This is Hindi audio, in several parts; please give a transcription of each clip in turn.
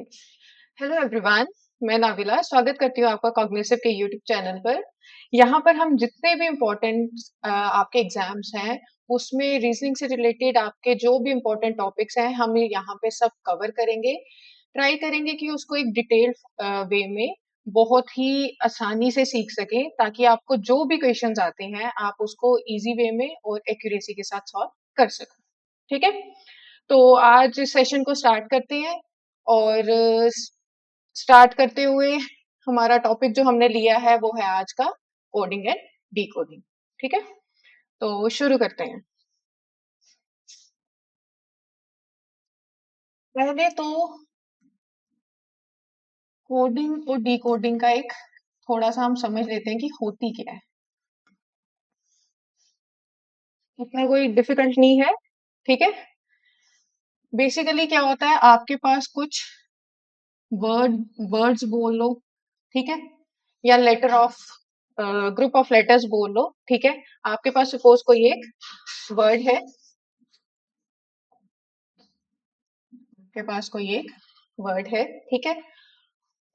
Hello everyone. मैं नाविला स्वागत करती हूँ आपका कॉग्निटिव के यूट्यूब चैनल पर। यहाँ पर हम जितने भी इम्पोर्टेंट आपके एग्जाम्स हैं उसमें रीजनिंग से रिलेटेड आपके जो भी इम्पोर्टेंट टॉपिक्स हैं हम यहाँ पे सब कवर करेंगे। ट्राई करेंगे कि उसको एक डिटेल्ड वे में बहुत ही आसानी से सीख सकें ताकि आपको जो भी क्वेश्चंस आते हैं आप उसको इजी वे में और एक्यूरेसी के साथ सॉल्व कर सकें। ठीक है, तो आज सेशन को स्टार्ट करते हैं। और स्टार्ट करते हुए हमारा टॉपिक जो हमने लिया है वो है आज का कोडिंग एंड डीकोडिंग। ठीक है, तो शुरू करते हैं। पहले तो कोडिंग और डीकोडिंग का एक थोड़ा सा हम समझ लेते हैं कि होती क्या है। इतना कोई डिफिकल्ट नहीं है। ठीक है, बेसिकली क्या होता है, आपके पास कुछ वर्ड्स बोल लो, ठीक है, या letter of group of letters बोल लो। ठीक है, आपके पास सपोज कोई एक वर्ड है, आपके पास कोई एक वर्ड है, ठीक है,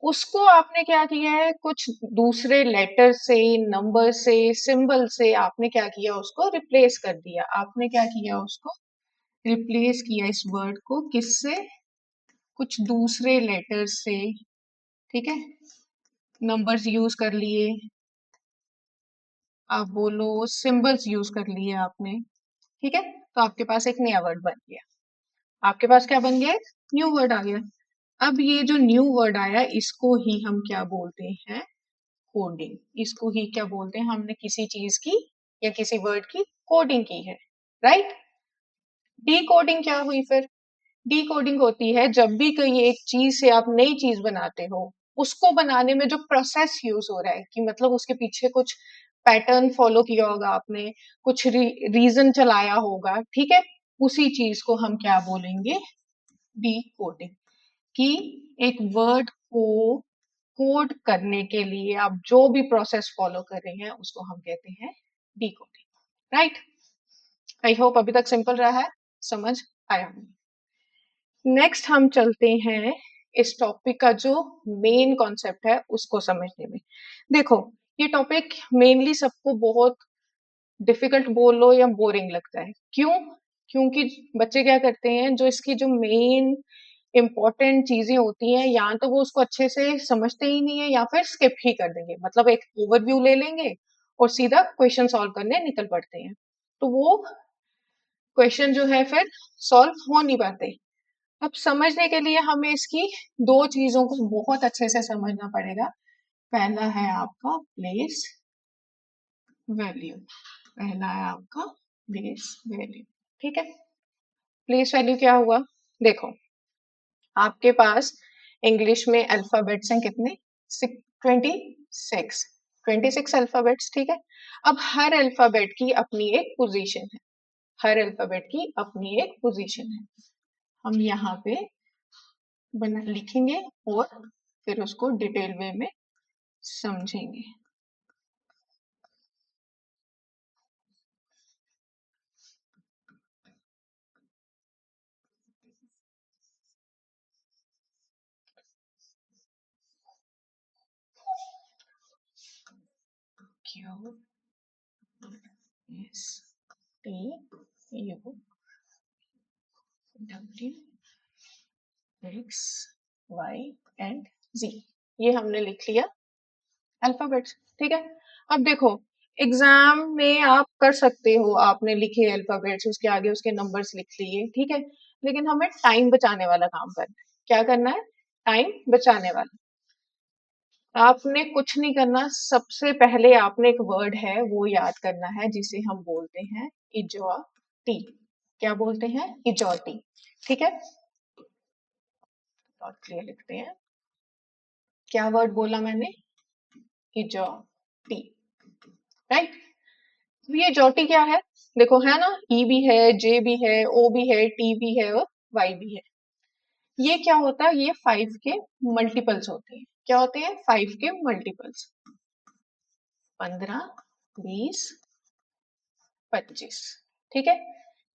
उसको आपने क्या किया है, कुछ दूसरे लेटर से, नंबर से, सिंबल से आपने क्या किया, उसको रिप्लेस कर दिया। आपने क्या किया, उसको रिप्लेस किया इस वर्ड को किससे, कुछ दूसरे लेटर से। ठीक है, नंबर्स यूज कर लिए, आप बोलो सिंबल्स यूज कर लिए आपने। ठीक है, तो आपके पास एक नया वर्ड बन गया। आपके पास क्या बन गया, न्यू वर्ड आ गया। अब ये जो न्यू वर्ड आया इसको ही हम क्या बोलते हैं, कोडिंग। इसको ही क्या बोलते हैं, हमने किसी चीज की या किसी वर्ड की कोडिंग की है, राइट। डी कोडिंग क्या हुई फिर, डी कोडिंग होती है जब भी कोई एक चीज से आप नई चीज बनाते हो, उसको बनाने में जो प्रोसेस यूज हो रहा है, कि मतलब उसके पीछे कुछ पैटर्न फॉलो किया होगा आपने, कुछ रीजन चलाया होगा, ठीक है, उसी चीज को हम क्या बोलेंगे, डी कोडिंग। कि एक वर्ड को कोड करने के लिए आप जो भी प्रोसेस फॉलो कर रहे हैं उसको हम कहते हैं D coding, right. I hope अभी तक सिंपल रहा है, समझ आया। नेक्स्ट हम चलते हैं इस टॉपिक का जो मेन कॉन्सेप्ट है उसको समझने में। देखो, ये टॉपिक मेनली सबको बहुत डिफिकल्ट बोल लो या बोरिंग लगता है। क्यों? क्योंकि बच्चे क्या करते हैं, जो इसकी जो मेन इम्पोर्टेंट चीजें होती हैं, या तो वो उसको अच्छे से समझते ही नहीं है या फिर स्किप ही कर देंगे, मतलब एक ओवरव्यू ले लेंगे और सीधा क्वेश्चन सॉल्व करने निकल पड़ते हैं। तो वो क्वेश्चन जो है फिर सॉल्व हो नहीं पाते। अब समझने के लिए हमें इसकी दो चीजों को बहुत अच्छे से समझना पड़ेगा। पहला है आपका प्लेस वैल्यू, पहला है आपका प्लेस वैल्यू। ठीक है, प्लेस वैल्यू क्या हुआ, देखो आपके पास इंग्लिश में अल्फाबेट्स हैं कितने, 26, 26 अल्फाबेट्स। ठीक है, अब हर अल्फाबेट की अपनी एक पोजीशन है, हर अल्फाबेट की अपनी एक पोजीशन है। हम यहाँ पे बना लिखेंगे और फिर उसको डिटेल वे में समझेंगे। Q S T U W X Y and G, ये हमने लिख लिया अल्फाबेट्स। ठीक है, अब देखो एग्जाम में आप कर सकते हो, आपने लिखे अल्फाबेट्स, उसके आगे उसके नंबर्स लिख लिए, ठीक है, लेकिन हमें टाइम बचाने वाला काम करना है। क्या करना है, टाइम बचाने वाला। आपने कुछ नहीं करना, सबसे पहले आपने एक वर्ड है वो याद करना है जिसे हम बोलते हैं इजोटी। क्या बोलते हैं, इजोटी। ठीक है, डॉट क्लियर लिखते हैं। क्या वर्ड बोला मैंने, इजोटी, राइट। ये जॉटी क्या है, देखो है ना, ई भी है, जे भी है, ओ भी है, टी भी है और वाई भी है। ये क्या होता है, ये 5 के मल्टीपल्स होते हैं। क्या होते हैं, 5 के मल्टीपल्स, 15, 20, 25। ठीक है,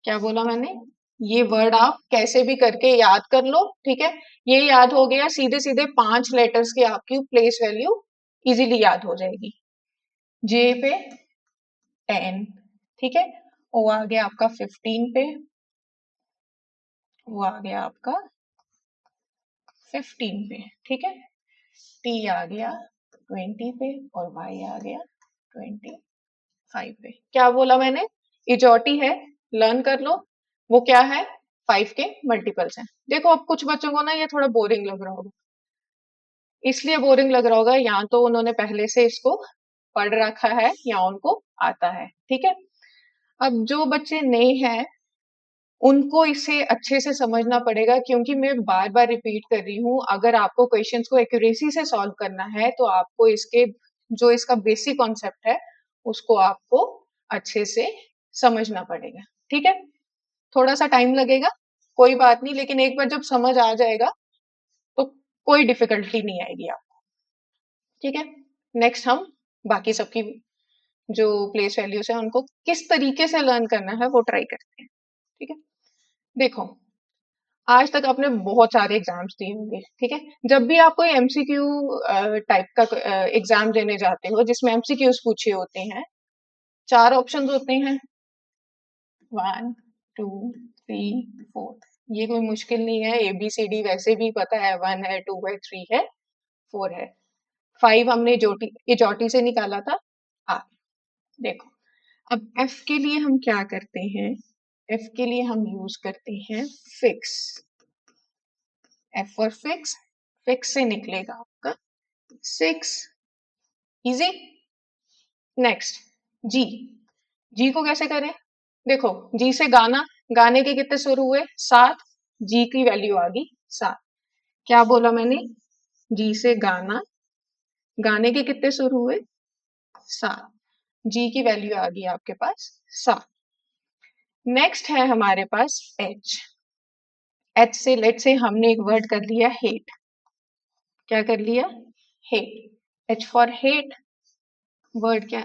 क्या बोला मैंने, ये वर्ड आप कैसे भी करके याद कर लो, ठीक है। ये याद हो गया, सीधे सीधे 5 लेटर्स की आपकी प्लेस वैल्यू इजीली याद हो जाएगी। जे पे 10, ठीक है। ओ आ गया आपका 15 पे, वो आ गया आपका 15 पे, ठीक है। टी आ गया 20 पे और वाई आ गया 25 पे। क्या बोला मैंने? इजोटी है, लर्न कर लो। वो क्या है? 5 के मल्टीपल्स हैं। देखो अब कुछ बच्चों को ना ये थोड़ा बोरिंग लग रहा होगा, इसलिए बोरिंग लग रहा होगा या तो उन्होंने पहले से इसको पढ़ रखा है या उनको आता है, ठीक है। अब जो बच्चे नए हैं उनको इसे अच्छे से समझना पड़ेगा, क्योंकि मैं बार बार रिपीट कर रही हूँ, अगर आपको क्वेश्चंस को एक्यूरेसी से सॉल्व करना है तो आपको इसके जो इसका बेसिक कॉन्सेप्ट है उसको आपको अच्छे से समझना पड़ेगा, ठीक है। थोड़ा सा टाइम लगेगा, कोई बात नहीं, लेकिन एक बार जब समझ आ जाएगा तो कोई डिफिकल्टी नहीं आएगी आपको, ठीक है। नेक्स्ट हम बाकी सबकी जो प्लेस वैल्यूज है उनको किस तरीके से लर्न करना है वो ट्राई करते हैं, ठीक है। देखो आज तक आपने बहुत सारे एग्जाम्स दिए होंगे, ठीक है। जब भी आप कोई एमसीक्यू टाइप का एग्जाम देने जाते हो जिसमें एमसीक्यूज पूछे होते हैं, 4 ऑप्शंस होते हैं, 1 2 3 4। ये कोई मुश्किल नहीं है, ABCD वैसे भी पता है, 1 है, 2 है, 3 है, 4 है, 5 हमने इजोटी से निकाला था। आ देखो अब F के लिए हम क्या करते हैं, F के लिए हम यूज करते हैं fix. F for fix, fix से निकलेगा आपका 6, इजी। नेक्स्ट जी, जी को कैसे करें? देखो जी से गाना, गाने के कितने सुर हुए? 7, जी की वैल्यू आ गई 7। क्या बोला मैंने? जी से गाना, गाने के कितने सुर हुए? 7, जी की वैल्यू आ गई आपके पास 7। नेक्स्ट है हमारे पास एच। एच से लेट से हमने एक वर्ड कर लिया हेट। क्या कर लिया? Hate. H for hate, word क्या,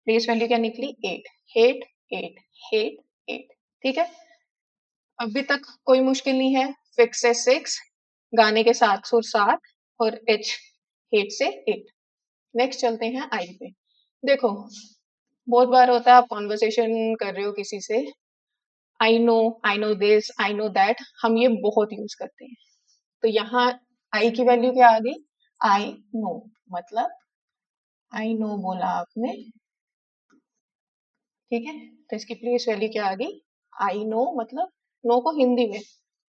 प्लेस वैल्यू क्या निकली? 8। हेट 8, हेट 8, ठीक है। अभी तक कोई मुश्किल नहीं है। फिक्स से 6, गाने के 7 सुर 7 और एच हेट से 8। नेक्स्ट चलते हैं आई पे। देखो बहुत बार होता है आप कॉन्वर्सेशन कर रहे हो किसी से, I know this, I know that, हम ये बहुत यूज करते हैं। तो यहाँ आई की वैल्यू क्या आ गई? आई नो, मतलब आई नो बोला आपने, ठीक है। तो इसकी प्लेस वैल्यू क्या आ गई? आई नो, मतलब नो को हिंदी में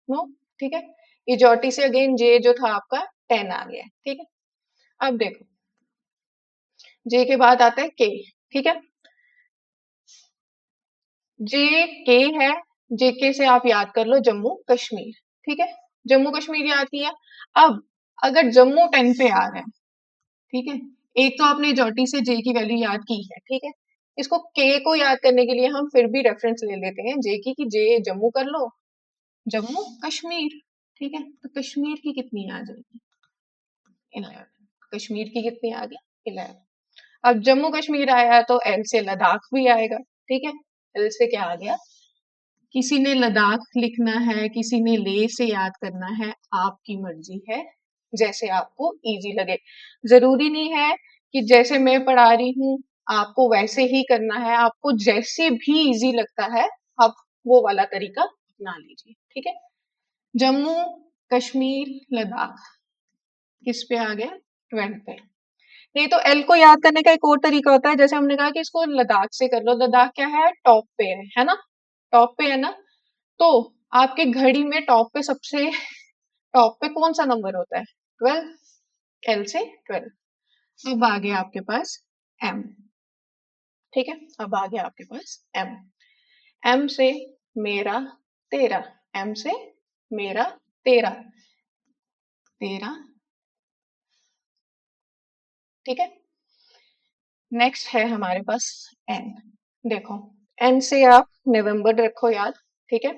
नो, ठीक है। इजोटी से अगेन जे जो था आपका 10 आ गया, ठीक है। अब देखो जे के बाद आता है के, ठीक है। जे के है, जेके से आप याद कर लो जम्मू कश्मीर, ठीक है। जम्मू कश्मीर याद किया। अब अगर जम्मू 10 पे आ रहा है, ठीक है, एक तो आपने जॉटी से जे की वैल्यू याद की है, ठीक है। इसको के को याद करने के लिए हम फिर भी रेफरेंस ले लेते हैं जे की, कि जे जम्मू कर लो, जम्मू कश्मीर, ठीक है। तो कश्मीर की कितनी आ जाएगी? 11। कश्मीर की कितनी आ गई? 11। अब जम्मू कश्मीर आया तो एल से लद्दाख भी आएगा, ठीक है। एल से क्या आ गया? किसी ने लद्दाख लिखना है, किसी ने ले से याद करना है, आपकी मर्जी है, जैसे आपको इजी लगे। जरूरी नहीं है कि जैसे मैं पढ़ा रही हूँ आपको वैसे ही करना है, आपको जैसे भी इजी लगता है आप वो वाला तरीका अपना लीजिए, ठीक है। जम्मू कश्मीर लद्दाख किस पे आ गया? 12 पे। नहीं तो एल को याद करने का एक और तरीका होता है, जैसे हमने कहा कि इसको लद्दाख से कर लो, लद्दाख क्या है? टॉप पे है ना, टॉप पे है ना। तो आपके घड़ी में टॉप पे सबसे टॉप पे कौन सा नंबर होता है? 12, एल से 12। अब आ गया आपके पास एम, ठीक है। अब आ गया आपके पास एम। एम से मेरा तेरा, एम से मेरा तेरा, तेरा, ठीक है। नेक्स्ट है हमारे पास एन। देखो एन से आप नवंबर रखो याद, ठीक है।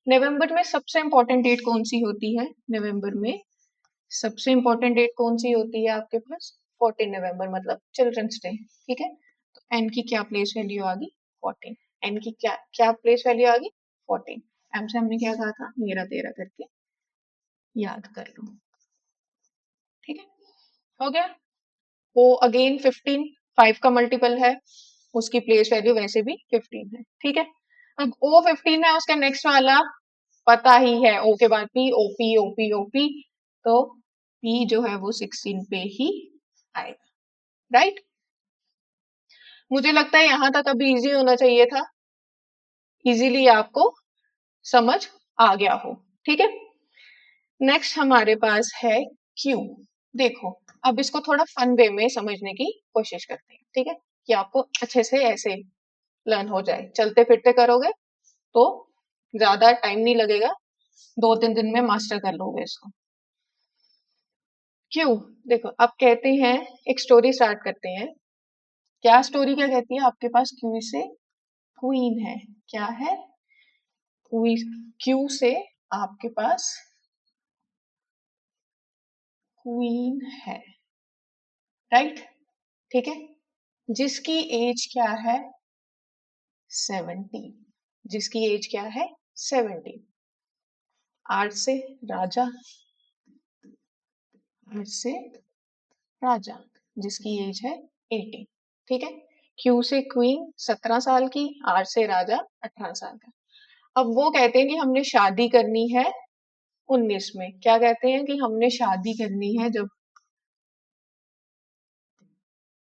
नवंबर में सबसे इंपॉर्टेंट डेट कौन सी होती है? नवंबर में सबसे इंपॉर्टेंट डेट कौन सी होती है आपके पास? 14 नवंबर, मतलब चिल्ड्रंस डे, ठीक है। तो एन की क्या प्लेस वैल्यू आ गई? 14। एन की क्या क्या प्लेस वैल्यू आ गई? 14। एम से हमने क्या कहा था, मेरा तेरा करके याद कर लो। ठीक है, हो गया। वो अगेन 15 5 का मल्टीपल है, उसकी प्लेस वैल्यू वैसे भी 15 है। ठीक है, अब ओ 15 है, उसका नेक्स्ट वाला पता ही है, ओ के बाद पी, ओपी ओपी ओपी, तो पी जो है वो 16 पे ही आएगा। राइट, मुझे लगता है यहां तक अभी इजी होना चाहिए था, इजीली आपको समझ आ गया हो। ठीक है, नेक्स्ट हमारे पास है क्यू। देखो, अब इसको थोड़ा फन वे में समझने की कोशिश करते हैं। ठीक है, कि आपको अच्छे से ऐसे लर्न हो जाए, चलते फिरते करोगे तो ज्यादा टाइम नहीं लगेगा, 2-3 दिन में मास्टर कर लोगे इसको। क्यों, देखो अब कहते हैं, एक स्टोरी स्टार्ट करते हैं। क्या स्टोरी क्या कहती है, आपके पास क्यू से क्वीन है। क्या है, क्यू से आपके पास क्वीन है। राइट, ठीक है, जिसकी एज क्या है, 70। जिसकी एज क्या है, 70। आर से राजा, आर से राजा, जिसकी एज है 80। ठीक है, क्यू से क्वीन 17 साल की, आर से राजा 18 साल का। अब वो कहते हैं कि हमने शादी करनी है 19 में। क्या कहते हैं कि हमने शादी करनी है जब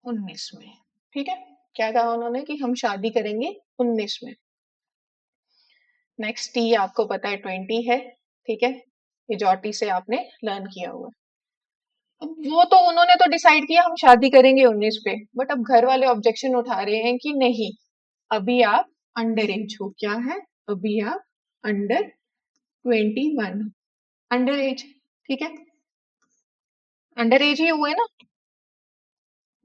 19 में। ठीक है, क्या कहा उन्होंने कि हम शादी करेंगे 19 में। नेक्स्ट टी आपको पता है 20 है। ठीक है, ये जॉटी से आपने लर्न किया हुआ है। अब वो तो उन्होंने तो डिसाइड किया हम शादी करेंगे 19 पे, बट अब घर वाले ऑब्जेक्शन उठा रहे हैं कि नहीं, अभी आप अंडर एज हो। क्या है, अभी आप अंडर 21, अंडर एज। ठीक है, अंडर एज ही हुए ना।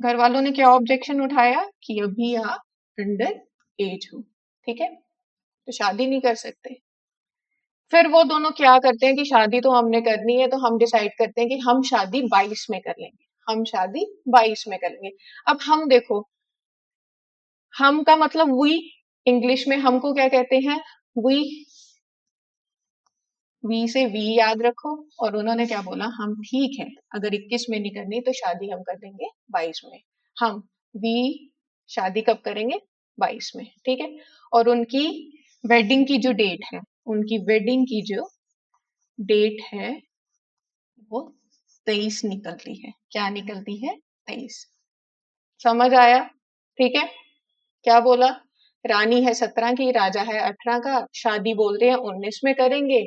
घर वालों ने क्या ऑब्जेक्शन उठाया कि अभी आप अंडर एज हो। ठीक है, तो शादी नहीं कर सकते। फिर वो दोनों क्या करते हैं कि शादी तो हमने करनी है, तो हम डिसाइड करते हैं कि हम शादी 22 में कर लेंगे। हम शादी 22 में कर लेंगे। अब हम देखो, हम का मतलब वी, इंग्लिश में हमको क्या कहते हैं, वी। वी से वी याद रखो, और उन्होंने क्या बोला, हम ठीक है, अगर 21 में नहीं करनी तो शादी हम कर देंगे 22 में। हम वी शादी कब करेंगे, 22 में। ठीक है, और उनकी वेडिंग की जो डेट है, उनकी वेडिंग की जो डेट है वो 23 निकलती है। क्या निकलती है, 23। समझ आया, ठीक है। क्या बोला, रानी है 17 की, राजा है 18 का, शादी बोलते हैं 19 में करेंगे।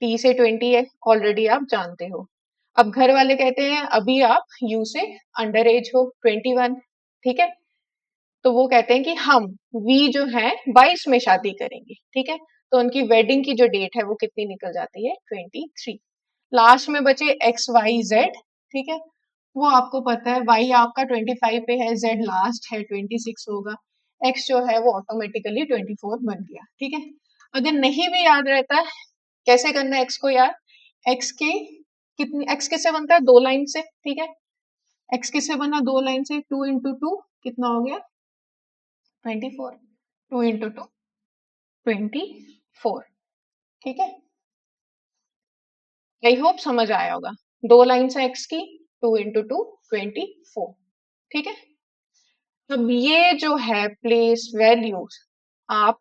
टी से 20 है, ऑलरेडी आप जानते हो। अब घर वाले कहते हैं अभी आप यू से अंडर एज हो 21। ठीक है, तो वो कहते हैं कि हम वी जो है 22 में शादी करेंगे। ठीक है, तो उनकी वेडिंग की जो डेट है वो कितनी निकल जाती है, 23। लास्ट में बचे एक्स वाई जेड। ठीक है, वो आपको पता है, वाई आपका 25 पे है, जेड लास्ट है 26 होगा, एक्स जो है वो ऑटोमेटिकली 24 बन गया। ठीक है, अगर नहीं भी याद रहता है, कैसे करना है एक्स को याद, एक्स के कितनी, एक्स किससे बनता है, 2 लाइन से। ठीक है, एक्स किससे बना, 2 लाइन से, 2 × 2 कितना हो गया, 24। 2 × 2 24। ठीक है, आई होप समझ आया होगा। 2 लाइन है एक्स की, 2 × 2 24। ठीक है, अब ये जो है प्लेस वैल्यूज, आप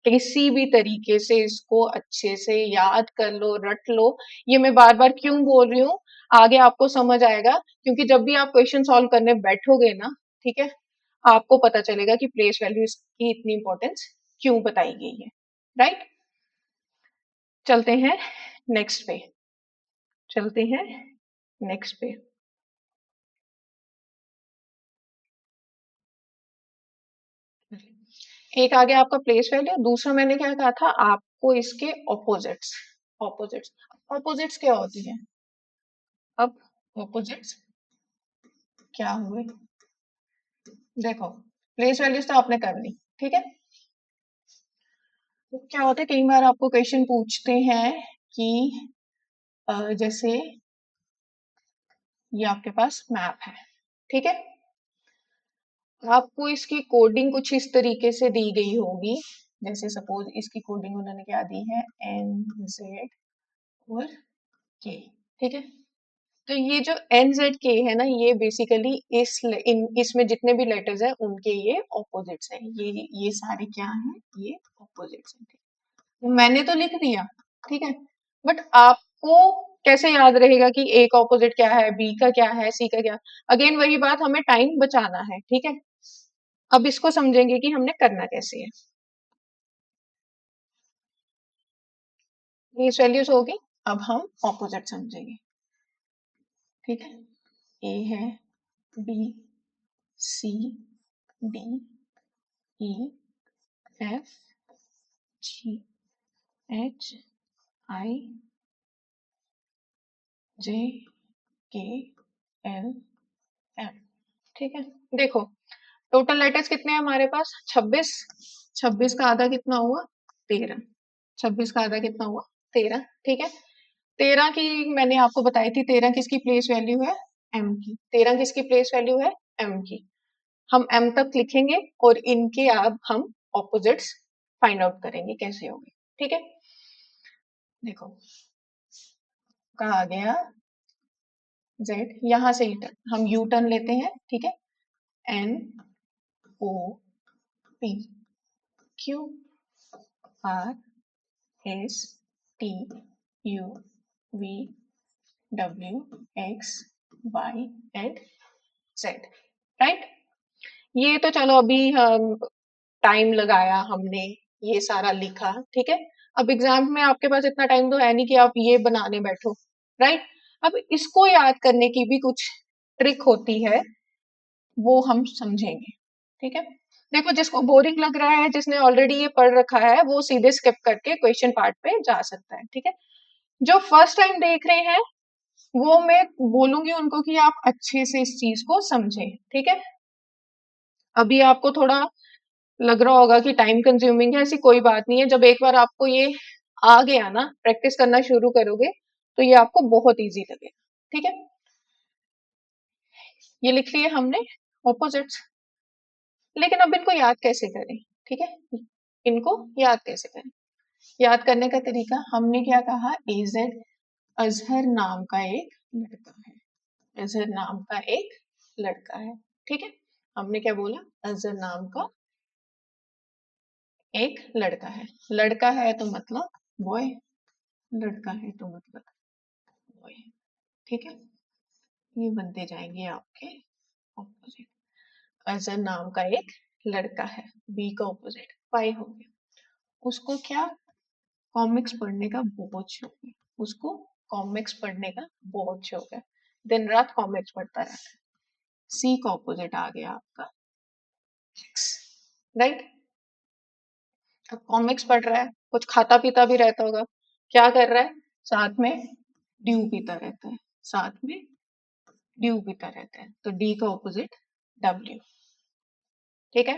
किसी भी तरीके से इसको अच्छे से याद कर लो, रट लो। ये मैं बार बार क्यों बोल रही हूँ, आगे आपको समझ आएगा, क्योंकि जब भी आप क्वेश्चन सॉल्व करने बैठोगे ना, ठीक है, आपको पता चलेगा कि प्लेस वैल्यूज की इतनी इंपॉर्टेंस क्यों बताई गई है। राइट, चलते हैं नेक्स्ट पे, चलते हैं नेक्स्ट पे। एक आ गया आपका प्लेस वैल्यू, दूसरा मैंने क्या कहा था आपको, इसके ऑपोजिट्स। ऑपोजिट्स, ऑपोजिट्स क्या होती है, अब ऑपोजिट्स क्या हुए, देखो प्लेस वैल्यूज तो आपने कर ली। ठीक है, तो क्या होता है, कई बार आपको क्वेश्चन पूछते हैं कि जैसे ये आपके पास मैप है। ठीक है, आपको इसकी कोडिंग कुछ इस तरीके से दी गई होगी, जैसे सपोज इसकी कोडिंग उन्होंने क्या दी है, NZ और K, ठीक है। तो ये जो NZK है ना, ये बेसिकली इसमें जितने भी लेटर्स हैं उनके ये ऑपोजिट्स हैं, ये सारे क्या हैं, ये ऑपोजिट्स हैं। मैंने तो लिख दिया, ठीक है, बट आपको कैसे याद रहेगा कि ए का ऑपोजिट क्या है, बी का क्या है, सी का क्या? अगेन वही बात, हमें टाइम बचाना है, ठीक है। अब इसको समझेंगे कि हमने करना कैसे है। ये वैल्यूज होगी, अब हम ऑपोजिट समझेंगे, ठीक है। ए है, बी, सी, डी, ई, एफ, जी, एच, आई, जे, के, एल, एम, ठीक है। देखो टोटल लेटर्स कितने हैं हमारे पास, 26। 26 का आधा कितना हुआ, 13। 26 का आधा कितना हुआ, 13, ठीक है। 13 की मैंने आपको बताई थी, 13 किसकी प्लेस वैल्यू है, एम की। 13 किसकी प्लेस वैल्यू है, एम की। हम एम तक लिखेंगे और इनके अब हम ऑपोजिट्स फाइंड आउट करेंगे कैसे होंगे, ठीक है। देखो कहा गया जेड, यहां से हम यू टर्न लेते हैं, ठीक है। N, O, P, Q, R, S, T, U, V, W, X, Y and Z, right. ये तो चलो अभी हम टाइम लगाया हमने, ये सारा लिखा, ठीक है। अब एग्जाम में आपके पास इतना टाइम तो है नहीं कि आप ये बनाने बैठो, राइट। अब इसको याद करने की भी कुछ ट्रिक होती है, वो हम समझेंगे, ठीक है। देखो जिसको बोरिंग लग रहा है, जिसने ऑलरेडी ये पढ़ रखा है, वो सीधे स्किप करके क्वेश्चन पार्ट पे जा सकता है, ठीक है। जो फर्स्ट टाइम देख रहे हैं, वो मैं बोलूंगी उनको कि आप अच्छे से इस चीज को समझें, ठीक है। अभी आपको थोड़ा लग रहा होगा कि टाइम कंज्यूमिंग है, ऐसी कोई बात नहीं है। जब एक बार आपको ये आ गया ना, प्रैक्टिस करना शुरू करोगे, तो ये आपको बहुत इजी लगेगा, ठीक है। ये लिख लिए हमने ऑपोजिट्स, लेकिन अब इनको याद कैसे करें, ठीक है। इनको याद कैसे करें, याद करने का तरीका हमने क्या कहा, एजेड अजहर नाम का एक लड़का है, अजहर नाम का एक लड़का है, ठीक है। हमने क्या बोला, अजहर नाम का एक लड़का है। लड़का है तो मतलब बॉय, लड़का है तो मतलब बॉय, ठीक है। ये बनते जाएंगे आपके ऑपोजिट। अजहर नाम का एक लड़का है, बी का ऑपोजिट पाई हो गया। उसको क्या, कॉमिक्स पढ़ने का बहुत शौक है, उसको कॉमिक्स पढ़ने का बहुत शौक है, दिन रात कॉमिक्स पढ़ता रहता है। सी का ऑपोजिट आ गया आपका एक्स, राइट। अब कॉमिक्स पढ़ रहा है, कुछ खाता पीता भी रहता होगा, क्या कर रहा है, साथ में ड्यू पीता रहता है, साथ में ड्यू पीता रहता है, तो डी का ऑपोजिट डब्ल्यू, ठीक है।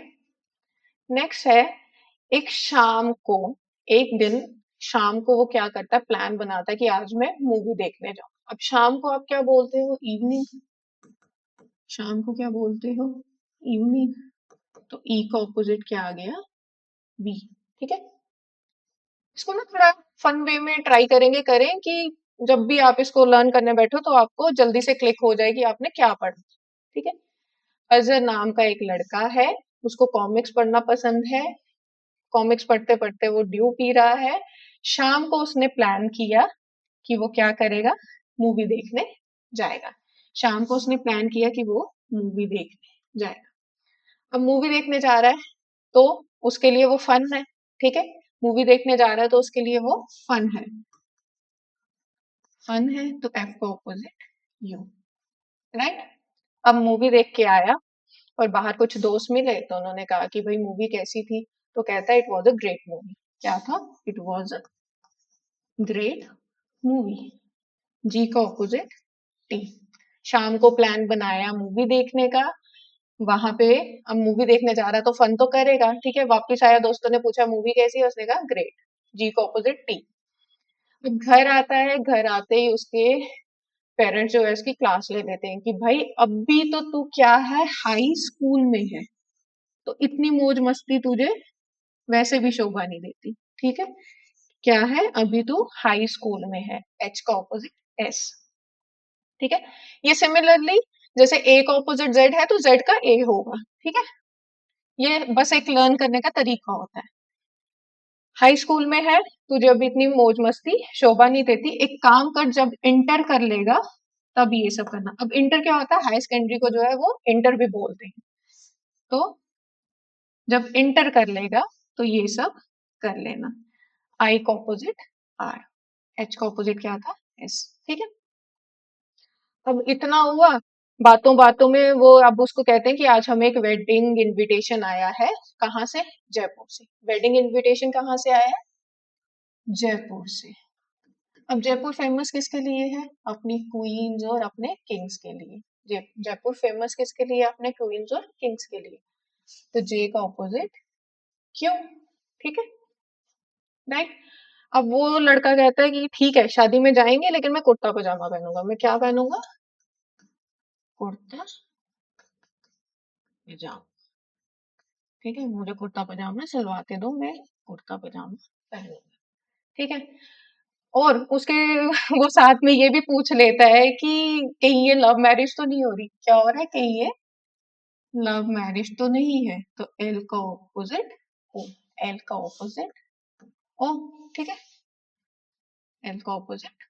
नेक्स्ट है, एक शाम को, एक दिन शाम को वो क्या करता है, प्लान बनाता है कि आज मैं मूवी देखने जाऊं। अब शाम को आप क्या बोलते हो, इवनिंग। शाम को क्या बोलते हो, इवनिंग। तो ई का ऑपोजिट क्या आ गया, बी, ठीक है। इसको ना थोड़ा फन वे में ट्राई करेंगे, करें कि जब भी आप इसको लर्न करने बैठो तो आपको जल्दी से क्लिक हो जाए कि आपने क्या पढ़ा, ठीक है। अजहर नाम का एक लड़का है, उसको कॉमिक्स पढ़ना पसंद है, कॉमिक्स पढ़ते पढ़ते वो ड्यू पी रहा है। शाम को उसने प्लान किया कि वो क्या करेगा, मूवी देखने जाएगा। शाम को उसने प्लान किया कि वो मूवी देखने जाएगा। अब मूवी देखने जा रहा है तो उसके लिए वो फन है, ठीक है। मूवी देखने जा रहा है तो उसके लिए वो फन है, फन है तो एफ का ऑपोजिट यू, राइट। अब मूवी देख के आया और बाहर कुछ दोस्त मिले तो उन्होंने कहा कि भाई मूवी कैसी थी, तो कहता है it was a great movie. क्या था, it was a great movie, G का ऑपोजिट टी। शाम को प्लान बनाया मूवी देखने का, वहां पे अब मूवी देखने जा रहा है तो फन तो करेगा, ठीक है। वापस आया, दोस्तों ने पूछा मूवी कैसी है, उसने कहा ग्रेट, जी का ऑपोजिट टी। अब घर आता है, घर आते ही उसके पेरेंट्स जो है उसकी क्लास ले लेते हैं कि भाई अभी तो तू क्या है, हाई स्कूल में है, तो इतनी मौज मस्ती तुझे वैसे भी शोभा नहीं देती। ठीक है, क्या है, अभी तो हाई स्कूल में है, एच का ऑपोजिट एस। ठीक है, ये सिमिलरली जैसे ए का ऑपोजिट जेड है तो जेड का ए होगा। ठीक है, ये बस एक लर्न करने का तरीका होता है। हाई स्कूल में है, तुझे अभी इतनी मौज मस्ती शोभा नहीं देती, एक काम कर, जब इंटर कर लेगा तब ये सब करना। अब इंटर क्या होता है, हाई सेकेंडरी को जो है वो इंटर भी बोलते हैं। तो जब इंटर कर लेगा तो ये सब कर लेना। आई का ऑपोजिट आर, एच का ऑपोजिट क्या था, एस। ठीक है, अब इतना हुआ, बातों बातों में वो अब उसको कहते हैं कि आज हमें एक वेडिंग इनविटेशन आया है। कहाँ से, जयपुर से। वेडिंग इनविटेशन कहाँ से आया है, जयपुर से। अब जयपुर फेमस किसके लिए है, अपनी क्वींस और अपने किंग्स के लिए। जयपुर फेमस किसके लिए, अपने क्वींस और किंग्स के लिए। तो जे का ऑपोजिट क्यों। ठीक है, राइट। अब वो लड़का कहता है कि ठीक है शादी में जाएंगे लेकिन मैं कुर्ता पजामा पहनूंगा। मैं क्या पहनूंगा, कुर्ता पजामा। ठीक है, मुझे कुर्ता पजामा सिलवाते दो, मैं कुर्ता पजामा पहनूंगा। ठीक है, और उसके वो साथ में ये भी पूछ लेता है कि कहीं ये लव मैरिज तो नहीं हो रही। क्या हो रहा है, कहीं ये लव मैरिज तो नहीं है। तो एल का ऑपोजिट ओ, एल का ऑपोजिट ओ। ठीक है, एल का ऑपोजिट।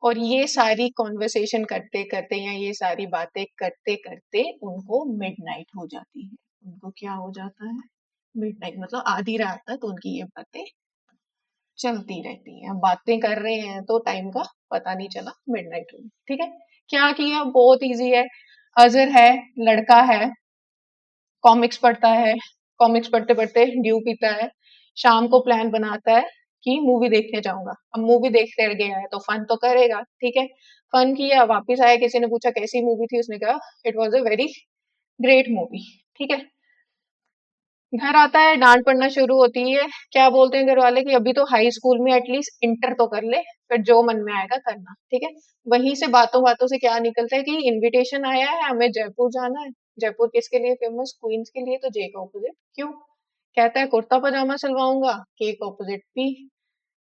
और ये सारी कॉन्वर्सेशन करते करते या ये सारी बातें करते करते उनको मिडनाइट हो जाती है। उनको क्या हो जाता है, मिडनाइट, मतलब आधी रात तक उनकी ये बातें चलती रहती हैं। बातें कर रहे हैं तो टाइम का पता नहीं चला, मिडनाइट हो गई। ठीक है, क्या किया, बहुत इजी है। अजहर है, लड़का है, कॉमिक्स पढ़ता है, कॉमिक्स पढ़ते पढ़ते ड्यू पीता है, शाम को प्लान बनाता है कि मूवी देखने जाऊंगा। अब मूवी देखते गया है तो फन तो करेगा। ठीक है, फन किया, वापिस आया, किसी ने पूछा कैसी मूवी थी, उसने कहा it was a very great movie. ठीक है, घर आता है, डांट पड़ना शुरू होती है। क्या बोलते हैं घर वाले कि अभी तो हाई स्कूल में एटलीस्ट इंटर तो कर ले, फिर जो मन में आएगा करना। ठीक है, वहीं से बातों बातों से क्या निकलता है कि इनविटेशन आया है, हमें जयपुर जाना है। जयपुर किसके लिए फेमस, क्वींस के लिए। तो जे का ऑपोजिट क्यों, कहता है कुर्ता पजामा सिलवाऊंगा, के का ऑपोजिट पी।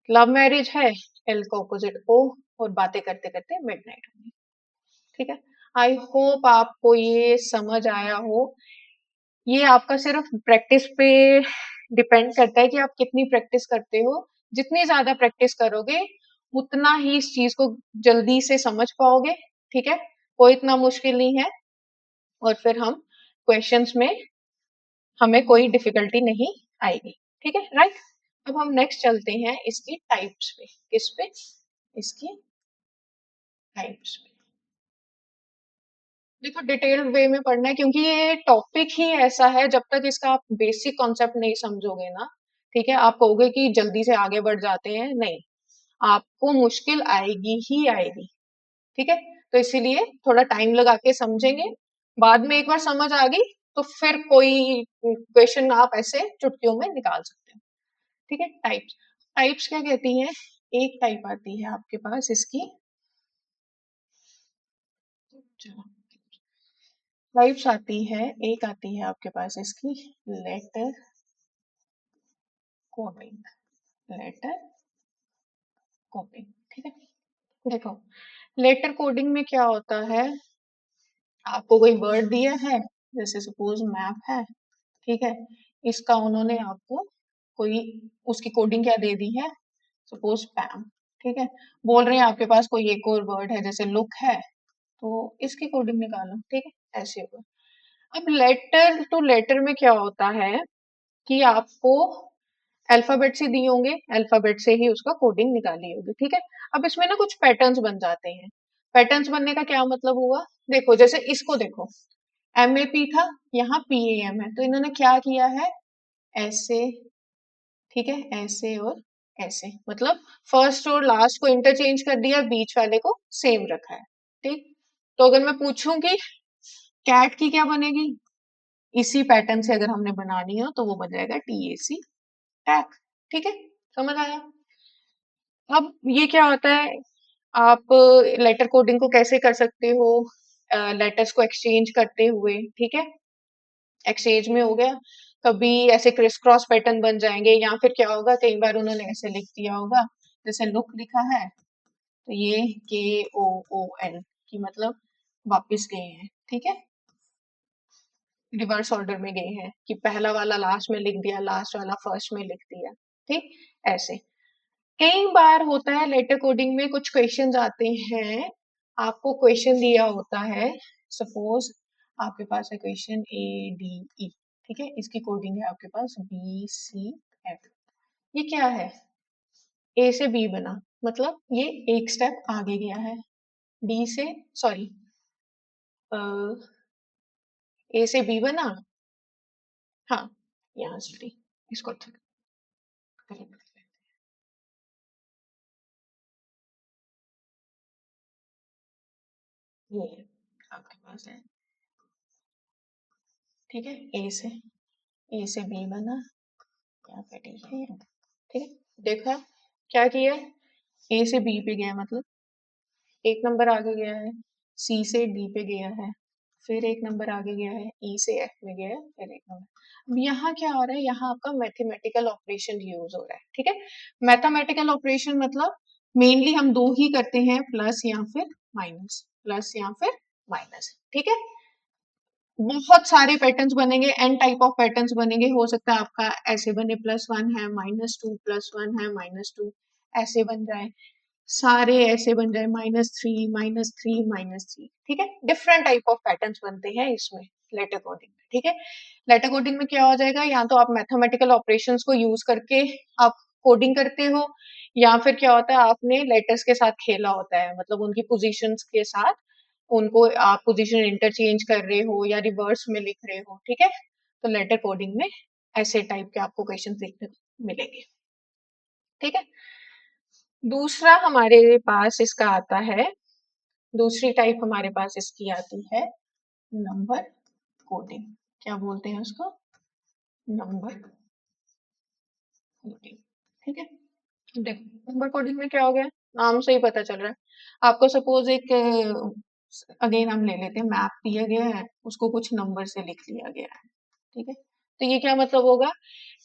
लव मैरिज है, एल का ऑपोजिट ओ। और बातें करते करते मिडनाइट होगी। ठीक है, आई होप आपको ये समझ आया हो। ये आपका सिर्फ प्रैक्टिस पे डिपेंड करता है कि आप कितनी प्रैक्टिस करते हो। जितनी ज्यादा प्रैक्टिस करोगे उतना ही इस चीज को जल्दी से समझ पाओगे। ठीक है, कोई इतना मुश्किल नहीं है। और फिर हम क्वेश्चंस में हमें कोई डिफिकल्टी नहीं आएगी। ठीक है, राइट। अब हम नेक्स्ट चलते हैं इसकी टाइप्स पे। किस पे, इसकी टाइप्स पे। देखो डिटेल्ड वे में पढ़ना है क्योंकि ये टॉपिक ही ऐसा है, जब तक इसका आप बेसिक कॉन्सेप्ट नहीं समझोगे ना, ठीक है, आप कहोगे कि जल्दी से आगे बढ़ जाते हैं, नहीं, आपको मुश्किल आएगी ही आएगी। ठीक है, तो इसीलिए थोड़ा टाइम लगा के समझेंगे। बाद में एक बार समझ आ गई तो फिर कोई क्वेश्चन आप ऐसे चुटकियों में निकाल सकते हो। ठीक है, टाइप्स। टाइप्स क्या कहती है, एक टाइप आती है आपके पास इसकी, चलो, टाइप्स आती है, एक आती है आपके पास इसकी लेटर कोडिंग। लेटर कोडिंग, ठीक है। देखो लेटर कोडिंग में क्या होता है, आपको कोई वर्ड दिया है, जैसे सपोज मैप है। ठीक है, इसका उन्होंने आपको कोई उसकी कोडिंग क्या दे दी है, सपोज पैम। ठीक है, बोल रहे हैं आपके पास कोई एक और वर्ड है जैसे लुक है, तो इसकी कोडिंग निकालो। ठीक है, ऐसे होगा। अब लेटर टू लेटर में क्या होता है कि आपको अल्फाबेट से दिए होंगे, अल्फाबेट से ही उसका कोडिंग निकाली होगी। ठीक है, अब इसमें ना कुछ पैटर्न्स बन जाते हैं। पैटर्न्स बनने का क्या मतलब हुआ, देखो जैसे इसको देखो, एम ए पी था, यहाँ पी ए एम है, तो इन्होंने क्या किया है, ऐसे। ठीक है, ऐसे और ऐसे, मतलब फर्स्ट और लास्ट को इंटरचेंज कर दिया, बीच वाले को सेम रखा है। ठीक, तो अगर मैं पूछूं कि कैट की क्या बनेगी, इसी पैटर्न से अगर हमने बनानी हो तो वो बन जाएगा टी ए सी, टैक। ठीक है, समझ आया। अब ये क्या होता है, आप लेटर कोडिंग को कैसे कर सकते हो, लेटर्स को एक्सचेंज करते हुए। ठीक है, एक्सचेंज में हो गया, कभी ऐसे क्रिस क्रॉस पैटर्न बन जाएंगे, या फिर क्या होगा, कई बार उन्होंने ऐसे लिख दिया होगा, जैसे लुक लिखा है तो ये KOON की मतलब वापस गए हैं, ठीक है, रिवर्स ऑर्डर में गए हैं, कि पहला वाला लास्ट में लिख दिया, लास्ट वाला फर्स्ट में लिख दिया, ठीक, ऐसे। कई बार होता है लेटर कोडिंग में कुछ क्वेश्चंस आते हैं, आपको क्वेश्चन दिया होता है, सपोज आपके पास है क्वेश्चन ADE, ठीक है, इसकी कोडिंग है आपके पास BCF, ये क्या है, ए से बी बना, मतलब ये एक स्टेप आगे गया है, डी से सॉरी ए से बी बना, हाँ, यहाँ से डी, इसको करेक्ट, ये आपके पास है, ठीक है, ए से बी बना, यहाँ पे डी है यहाँ, ठीक है, देखा क्या किया, ए से बी पे गया, मतलब एक नंबर आगे गया है, सी से डी पे गया है, फिर एक नंबर आगे गया है, ई से एफ में गया है, फिर एक नंबर। अब यहाँ क्या हो रहा है, यहाँ आपका मैथमेटिकल ऑपरेशन यूज हो रहा है, ठीक है, मैथमेटिकल ऑपरेशन मतलब मेनली हम दो ही करते हैं, प्लस या फिर माइनस, प्लस या फिर माइनस, ठीक है, बहुत सारे पैटर्न्स बनेंगे, एन टाइप ऑफ पैटर्न्स बनेंगे, हो सकता है आपका ऐसे बने, +1 है, -2, +1 है, -2, ऐसे बन जाए, सारे ऐसे बन जाए, -3, -3, -3, ठीक है, डिफरेंट टाइप ऑफ पैटर्न्स बनते हैं इसमें लेटर कोडिंग में, ठीक है, लेटर कोडिंग में क्या हो जाएगा, या तो आप मैथमेटिकल ऑपरेशंस को यूज करके आप कोडिंग करते हो, या फिर क्या होता है, आपने लेटर्स के साथ खेला होता है, मतलब उनकी पोजीशंस के साथ उनको आप पोजीशन इंटरचेंज कर रहे हो या रिवर्स में लिख रहे हो, ठीक है, तो लेटर कोडिंग में ऐसे टाइप के आपको क्वेश्चन देखने को मिलेंगे, ठीक है। दूसरा हमारे पास इसका आता है, दूसरी टाइप हमारे पास इसकी आती है नंबर कोडिंग, क्या बोलते हैं उसको, नंबर कोडिंग, ठीक है, देखो नंबर कोडिंग में क्या हो गया, नाम से ही पता चल रहा है आपको, सपोज एक अगेन हम ले लेते हैं, मैप दिया गया है, उसको कुछ नंबर से लिख लिया गया है, ठीक है, तो ये क्या मतलब होगा,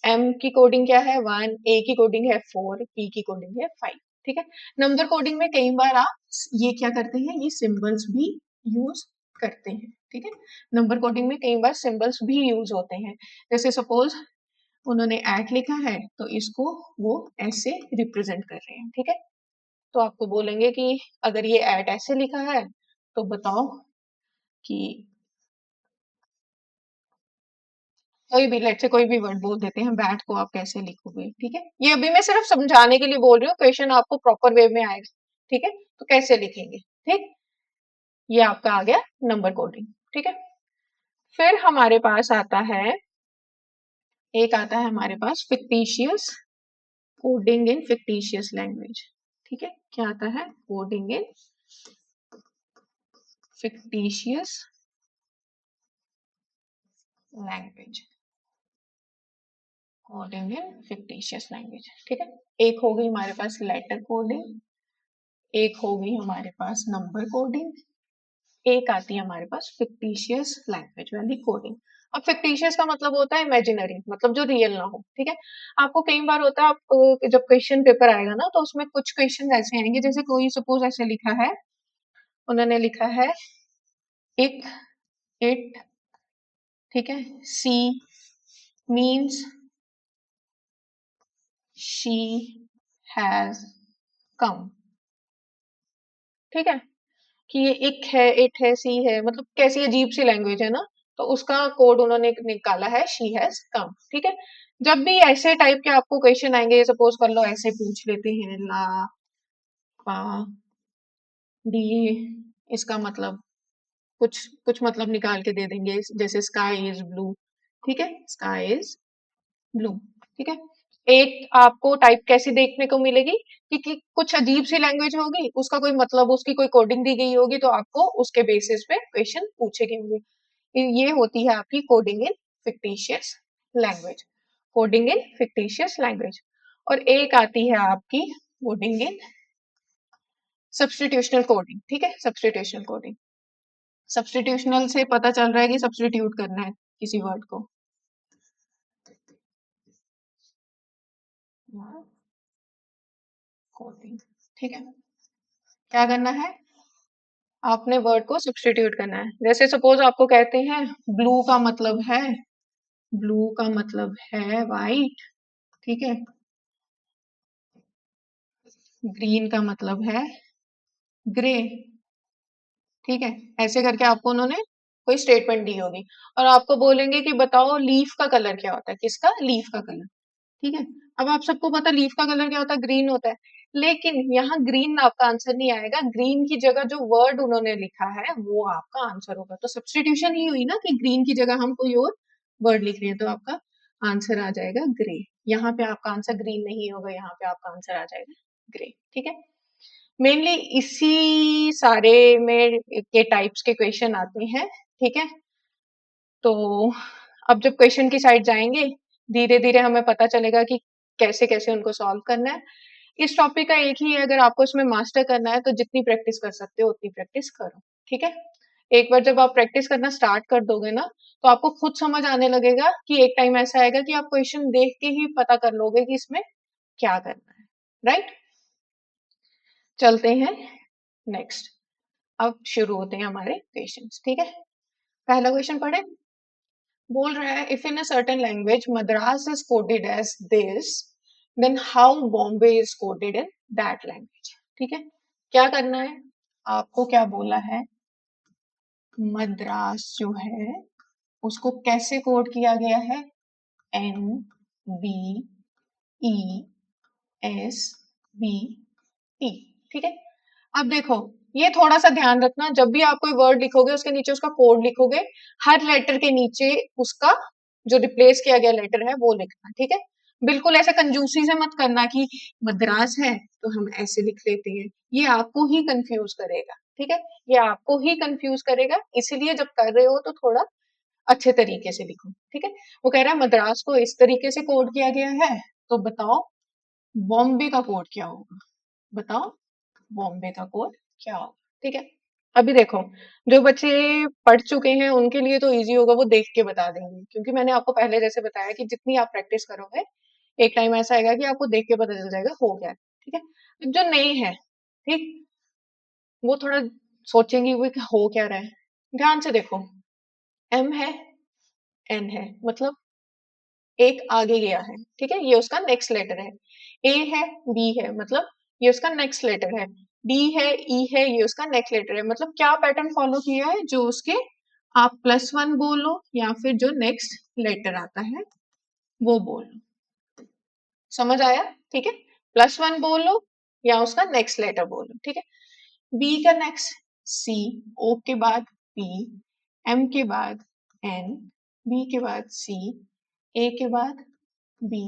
एम की कोडिंग क्या है 1, ए की कोडिंग है 4, पी की कोडिंग है 5, ठीक है, नंबर कोडिंग में कई बार आप ये क्या करते हैं, ये सिंबल्स भी यूज करते हैं, ठीक है, नंबर कोडिंग में कई बार सिंबल्स भी यूज होते हैं, जैसे सपोज उन्होंने एट लिखा है तो इसको वो ऐसे रिप्रेजेंट कर रहे हैं, ठीक है, तो आपको बोलेंगे कि अगर ये एट ऐसे लिखा है तो बताओ कि कोई भी लेट से कोई भी वर्ड बोल देते हैं, बैट को आप कैसे लिखोगे, ठीक है, ये अभी मैं सिर्फ समझाने के लिए बोल रही हूँ, क्वेश्चन आपको प्रॉपर वे में आएगा, ठीक है, तो कैसे लिखेंगे, ठीक, ये आपका आ गया नंबर कोडिंग, ठीक है, फिर हमारे पास आता है, एक आता है हमारे पास fictitious coding in fictitious language, ठीक है, क्या आता है, coding in fictitious language, coding in fictitious language, ठीक है, एक होगी हमारे पास लेटर कोडिंग, एक होगी हमारे पास नंबर कोडिंग, एक आती है हमारे पास फिक्टिशियस लैंग्वेज वाली कोडिंग। अब फिक्टिशियस का मतलब होता है इमेजिनरी, मतलब जो रियल ना हो, ठीक है, आपको कई बार होता है, आप जब क्वेश्चन पेपर आएगा ना तो उसमें कुछ क्वेश्चन ऐसे आएंगे, जैसे कोई सपोज ऐसे लिखा है, उन्होंने लिखा है इक, इट, ठीक है, C means she has come, ठीक है, कि ये इक है, इट है, सी है, मतलब कैसी अजीब सी लैंग्वेज है ना, तो उसका कोड उन्होंने निकाला है शी हैज कम, ठीक है, जब भी ऐसे टाइप के आपको क्वेश्चन आएंगे, सपोज कर लो ऐसे पूछ लेते हैं, ला पा डी, इसका मतलब कुछ कुछ मतलब निकाल के दे देंगे, जैसे स्काई इज ब्लू, ठीक है, स्काई इज ब्लू, ठीक है, एक आपको टाइप कैसी देखने को मिलेगी कि कुछ अजीब सी लैंग्वेज होगी, उसका कोई मतलब, उसकी कोई कोडिंग दी गई होगी, तो आपको उसके बेसिस पे क्वेश्चन पूछे गए होंगे, ये होती है आपकी coding in fictitious language, coding in fictitious language. और एक आती है आपकी कोडिंग इन सब्सटीट्यूशनल कोडिंग, ठीक है, सब्सटीट्यूशनल कोडिंग, सब्सटीट्यूशनल से पता चल रहा है कि सब्सटीट्यूट करना है किसी वर्ड को, कोडिंग। ठीक है, क्या करना है, आपने वर्ड को सब्स्टिट्यूट करना है। जैसे सपोज आपको कहते हैं ब्लू का मतलब है, ब्लू का मतलब है वाइट, ठीक है, ग्रीन का मतलब है ग्रे, ठीक है, ऐसे करके आपको उन्होंने कोई स्टेटमेंट दी होगी और आपको बोलेंगे कि बताओ लीफ का कलर क्या होता है, किसका, लीफ का कलर, ठीक है। अब आप सबको पता लीफ का कलर क्या होता है, ग्रीन होता है, लेकिन यहाँ ग्रीन आपका आंसर नहीं आएगा, ग्रीन की जगह जो वर्ड उन्होंने लिखा है वो आपका आंसर होगा। तो सब्स्टिट्यूशन ही हुई ना कि ग्रीन की जगह हम कोई और वर्ड लिख रहे हैं, तो आपका आंसर आ जाएगा ग्रे। यहाँ पे आपका आंसर ग्रीन नहीं होगा, यहाँ पे आपका आंसर आ जाएगा ग्रे, ठीक है। मेनली इसी सारे में के टाइप्स के क्वेश्चन आते हैं, ठीक है। तो अब जब क्वेश्चन की साइड जाएंगे, धीरे धीरे हमें पता चलेगा कि कैसे कैसे उनको सॉल्व करना है। इस टॉपिक का एक ही है, अगर आपको इसमें मास्टर करना है तो जितनी प्रैक्टिस कर सकते हो उतनी प्रैक्टिस करो, ठीक है। एक बार जब आप प्रैक्टिस करना स्टार्ट कर दोगे ना, तो आपको खुद समझ आने लगेगा कि एक टाइम ऐसा आएगा कि आप क्वेश्चन देख के ही पता कर लोगे कि इसमें क्या करना है, राइट। चलते हैं नेक्स्ट। अब शुरू होते हैं हमारे क्वेश्चंस, ठीक है। पहला क्वेश्चन पढ़े, बोल रहा है if in a certain language Madras is coded as this, then how Bombay is coded in that language, ठीक है। क्या करना है, आपको क्या बोला है, मद्रास जो है उसको कैसे कोड किया गया है, MBEST, ठीक है। अब देखो, ये थोड़ा सा ध्यान रखना, जब भी आप कोई वर्ड लिखोगे उसके नीचे उसका कोड लिखोगे, हर लेटर के नीचे उसका जो रिप्लेस किया गया लेटर है वो लिखना, ठीक है। बिल्कुल ऐसे कंजूसी से मत करना कि मद्रास है तो हम ऐसे लिख लेते हैं, ये आपको ही कंफ्यूज करेगा, ठीक है। ये आपको ही कंफ्यूज करेगा, इसलिए जब कर रहे हो तो थोड़ा अच्छे तरीके से लिखो, ठीक है। वो कह रहा है मद्रास को इस तरीके से कोड किया गया है, तो बताओ बॉम्बे का कोड क्या होगा, बताओ बॉम्बे का कोड क्या होगा, ठीक है। अभी देखो, जो बच्चे पढ़ चुके हैं उनके लिए तो इजी होगा, वो देख के बता देंगे, क्योंकि मैंने आपको पहले जैसे बताया कि जितनी आप प्रैक्टिस करोगे एक टाइम ऐसा आएगा कि आपको देख के पता चल जाएगा हो गया, ठीक है। अब जो नए हैं, ठीक, वो थोड़ा सोचेंगे वो कि हो क्या रहा है। ध्यान से देखो, एम है, एन है, मतलब एक आगे गया है, ठीक है, ये उसका नेक्स्ट लेटर है। ए है, बी है, मतलब ये उसका नेक्स्ट लेटर है। डी है, ई है, ये उसका नेक्स्ट लेटर है। मतलब क्या पैटर्न फॉलो किया है, जो उसके आप +1 बोलो या फिर जो नेक्स्ट लेटर आता है वो बोलो, समझ आया, ठीक है। +1 बोलो या उसका नेक्स्ट लेटर बोलो, ठीक है। बी का नेक्स्ट सी, ओ के बाद पी, एम के बाद एन, बी के बाद सी, ए के बाद बी,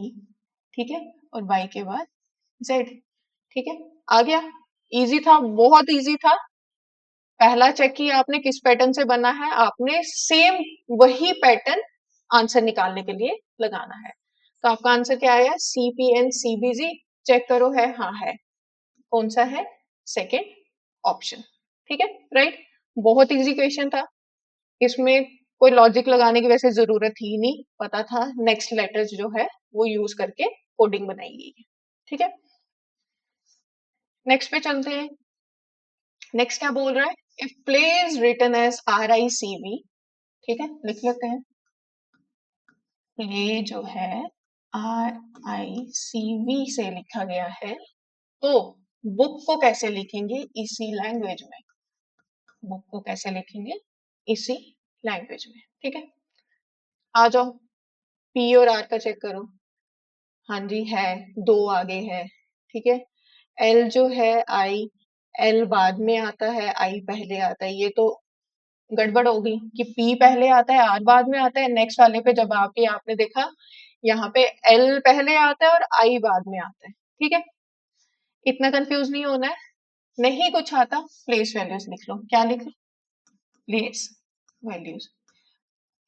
ठीक है, और वाई के बाद जेड, ठीक है। आ गया, इजी था, बहुत इजी था। पहला चेक किया आपने किस पैटर्न से बना है, आपने सेम वही पैटर्न आंसर निकालने के लिए लगाना है। तो आपका आंसर क्या आया, CPN CBG, चेक करो है, हाँ है, कौन सा है, सेकेंड ऑप्शन, ठीक है, राइट। बहुत इजी क्वेश्चन था, इसमें कोई लॉजिक लगाने की वैसे जरूरत ही नहीं, पता था नेक्स्ट लेटर्स जो है वो यूज करके कोडिंग बनाई गई है, ठीक है। नेक्स्ट पे चलते हैं। नेक्स्ट क्या बोल रहा है, if play is written as RICV, ठीक है, लिख लेते हैं। प्ले जो है RICV से लिखा गया है, तो बुक को कैसे लिखेंगे, इसी लैंग्वेज में, बुक को कैसे लिखेंगे, इसी लैंग्वेज में, ठीक है। आ जाओ, P और R का चेक करो, हाँ जी है, दो आगे है, ठीक है। L जो है I, L बाद में आता है, I पहले आता है, ये तो गड़बड़ होगी कि P पहले आता है R बाद में आता है, नेक्स्ट वाले पे जब आके आपने देखा यहाँ पे L पहले आता है और I बाद में आता है, ठीक है। इतना कंफ्यूज नहीं होना है, नहीं कुछ आता प्लेस वैल्यूज लिख लो, क्या लिख लो, प्लेस वैल्यूज।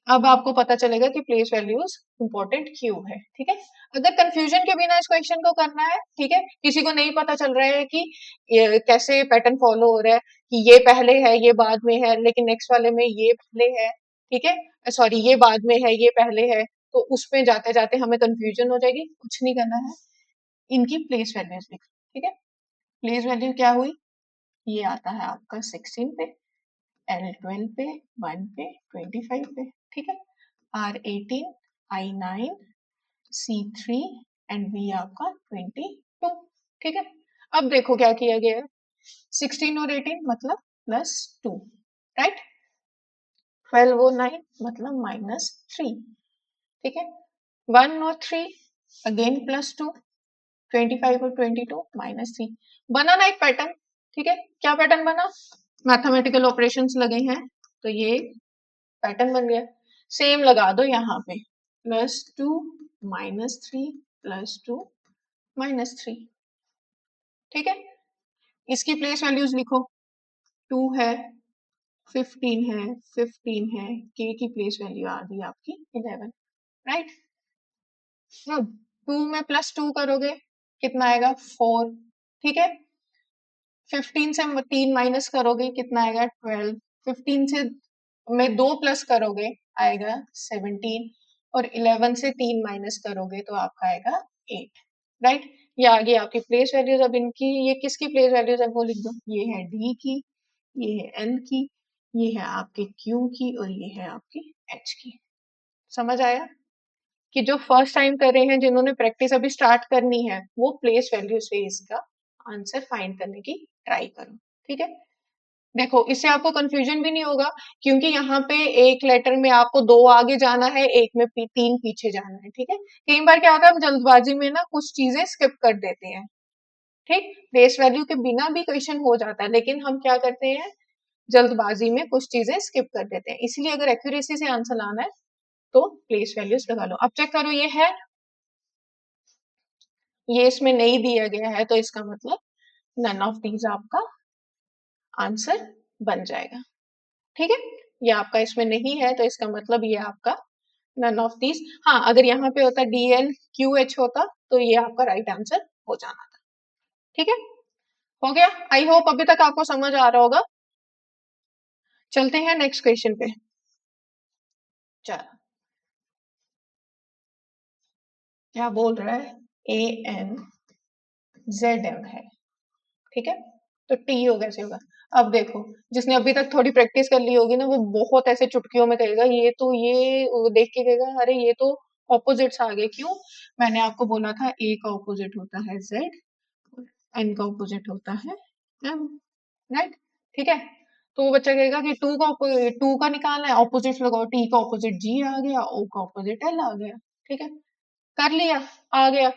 अब आपको पता चलेगा कि प्लेस वैल्यूज इंपॉर्टेंट क्यों है, ठीक है। अगर कंफ्यूजन के बिना इस क्वेश्चन को करना है, ठीक है, किसी को नहीं पता चल रहा है कि कैसे पैटर्न फॉलो हो रहा है, कि ये पहले है ये बाद में है लेकिन नेक्स्ट वाले में ये पहले है, ठीक है, सॉरी ये बाद में है ये पहले है, तो उसमें जाते जाते हमें कंफ्यूजन हो जाएगी, कुछ नहीं करना है। इनकी प्लेस वैल्यूज लिखो, ठीक है। प्लेस वैल्यू क्या हुई, ये आता है आपका 16 पे, L12 पे, 1 पे, 25 पे, ठीक है। R18, I9, C3 and V आपका 22, ठीक है। अब देखो क्या किया गया है, 16 और 18 मतलब +2, राइट। 12 और 9 मतलब -3, ठीक है। 1 और 3 अगेन +2, 25 और 22 -3। बना ना एक पैटर्न, ठीक है। क्या पैटर्न बना, मैथमेटिकल ऑपरेशंस लगे हैं तो ये पैटर्न बन गया। सेम लगा दो यहाँ पे, +2 -3 +2 -3, ठीक है। इसकी प्लेस वैल्यूज लिखो, 2 है, 15 है, 15 है, k की प्लेस वैल्यू आ गई आपकी 11, राइट। अब 2 में +2 करोगे कितना आएगा 4, ठीक है। 15 से 3 माइनस करोगे कितना आएगा 12, 15 से में 2 प्लस करोगे आएगा 17, और 11 से 3 माइनस करोगे तो आपका आएगा 8, राइट। ये आ गई आपकी प्लेस वैल्यूज। अब इनकी ये किसकी प्लेस वैल्यूज है वो लिख दो, ये है डी की, ये है एल की, ये है आपके क्यू की, और ये है आपकी एच की। समझ आया कि जो फर्स्ट टाइम कर रहे हैं, जिन्होंने प्रैक्टिस अभी स्टार्ट करनी है, वो प्लेस वैल्यू से इसका आंसर फाइंड करने की ट्राई करो, ठीक है। देखो इससे आपको कंफ्यूजन भी नहीं होगा, क्योंकि यहाँ पे एक लेटर में आपको 2 आगे जाना है, एक में 3 पीछे जाना है, ठीक है। कई बार क्या होता है, हम जल्दबाजी में ना कुछ चीजें स्किप कर देते हैं, ठीक। प्लेस वैल्यू के बिना भी क्वेश्चन हो जाता है, लेकिन हम क्या करते हैं, जल्दबाजी में कुछ चीजें स्किप कर देते हैं। इसलिए अगर एक्यूरेसी से आंसर लाना है तो प्लेस वैल्यूज लगा लो। अब चेक करो, ये है, ये इसमें नहीं दिया गया है, तो इसका मतलब नन ऑफ दीज आपका आंसर बन जाएगा, ठीक है। ये आपका इसमें नहीं है तो इसका मतलब ये आपका नन ऑफ दीज। हाँ, अगर यहाँ पे होता DLQH होता तो ये आपका राइट आंसर हो जाना था, ठीक है। हो गया, आई होप अभी तक आपको समझ आ रहा होगा। चलते हैं नेक्स्ट क्वेश्चन पे। चलो, क्या बोल रहा है, ANZM है, ठीक है। तो टी हो कैसे होगा, अब देखो, जिसने अभी तक थोड़ी प्रैक्टिस कर ली होगी ना, वो बहुत ऐसे चुटकियों में कहेगा, ये तो ये वो देख के कहेगा, अरे ये तो ऑपोजिट्स आ गए। क्यों, मैंने आपको बोला था ए का ऑपोजिट होता है जेड, एन का ऑपोजिट होता है एम, राइट, ठीक है। तो वो बच्चा कहेगा कि टू का निकालना है, ऑपोजिट लगाओ, टी का ऑपोजिट जी आ गया, ओ का ऑपोजिट एल आ गया, ठीक है। कर लिया, आ गया।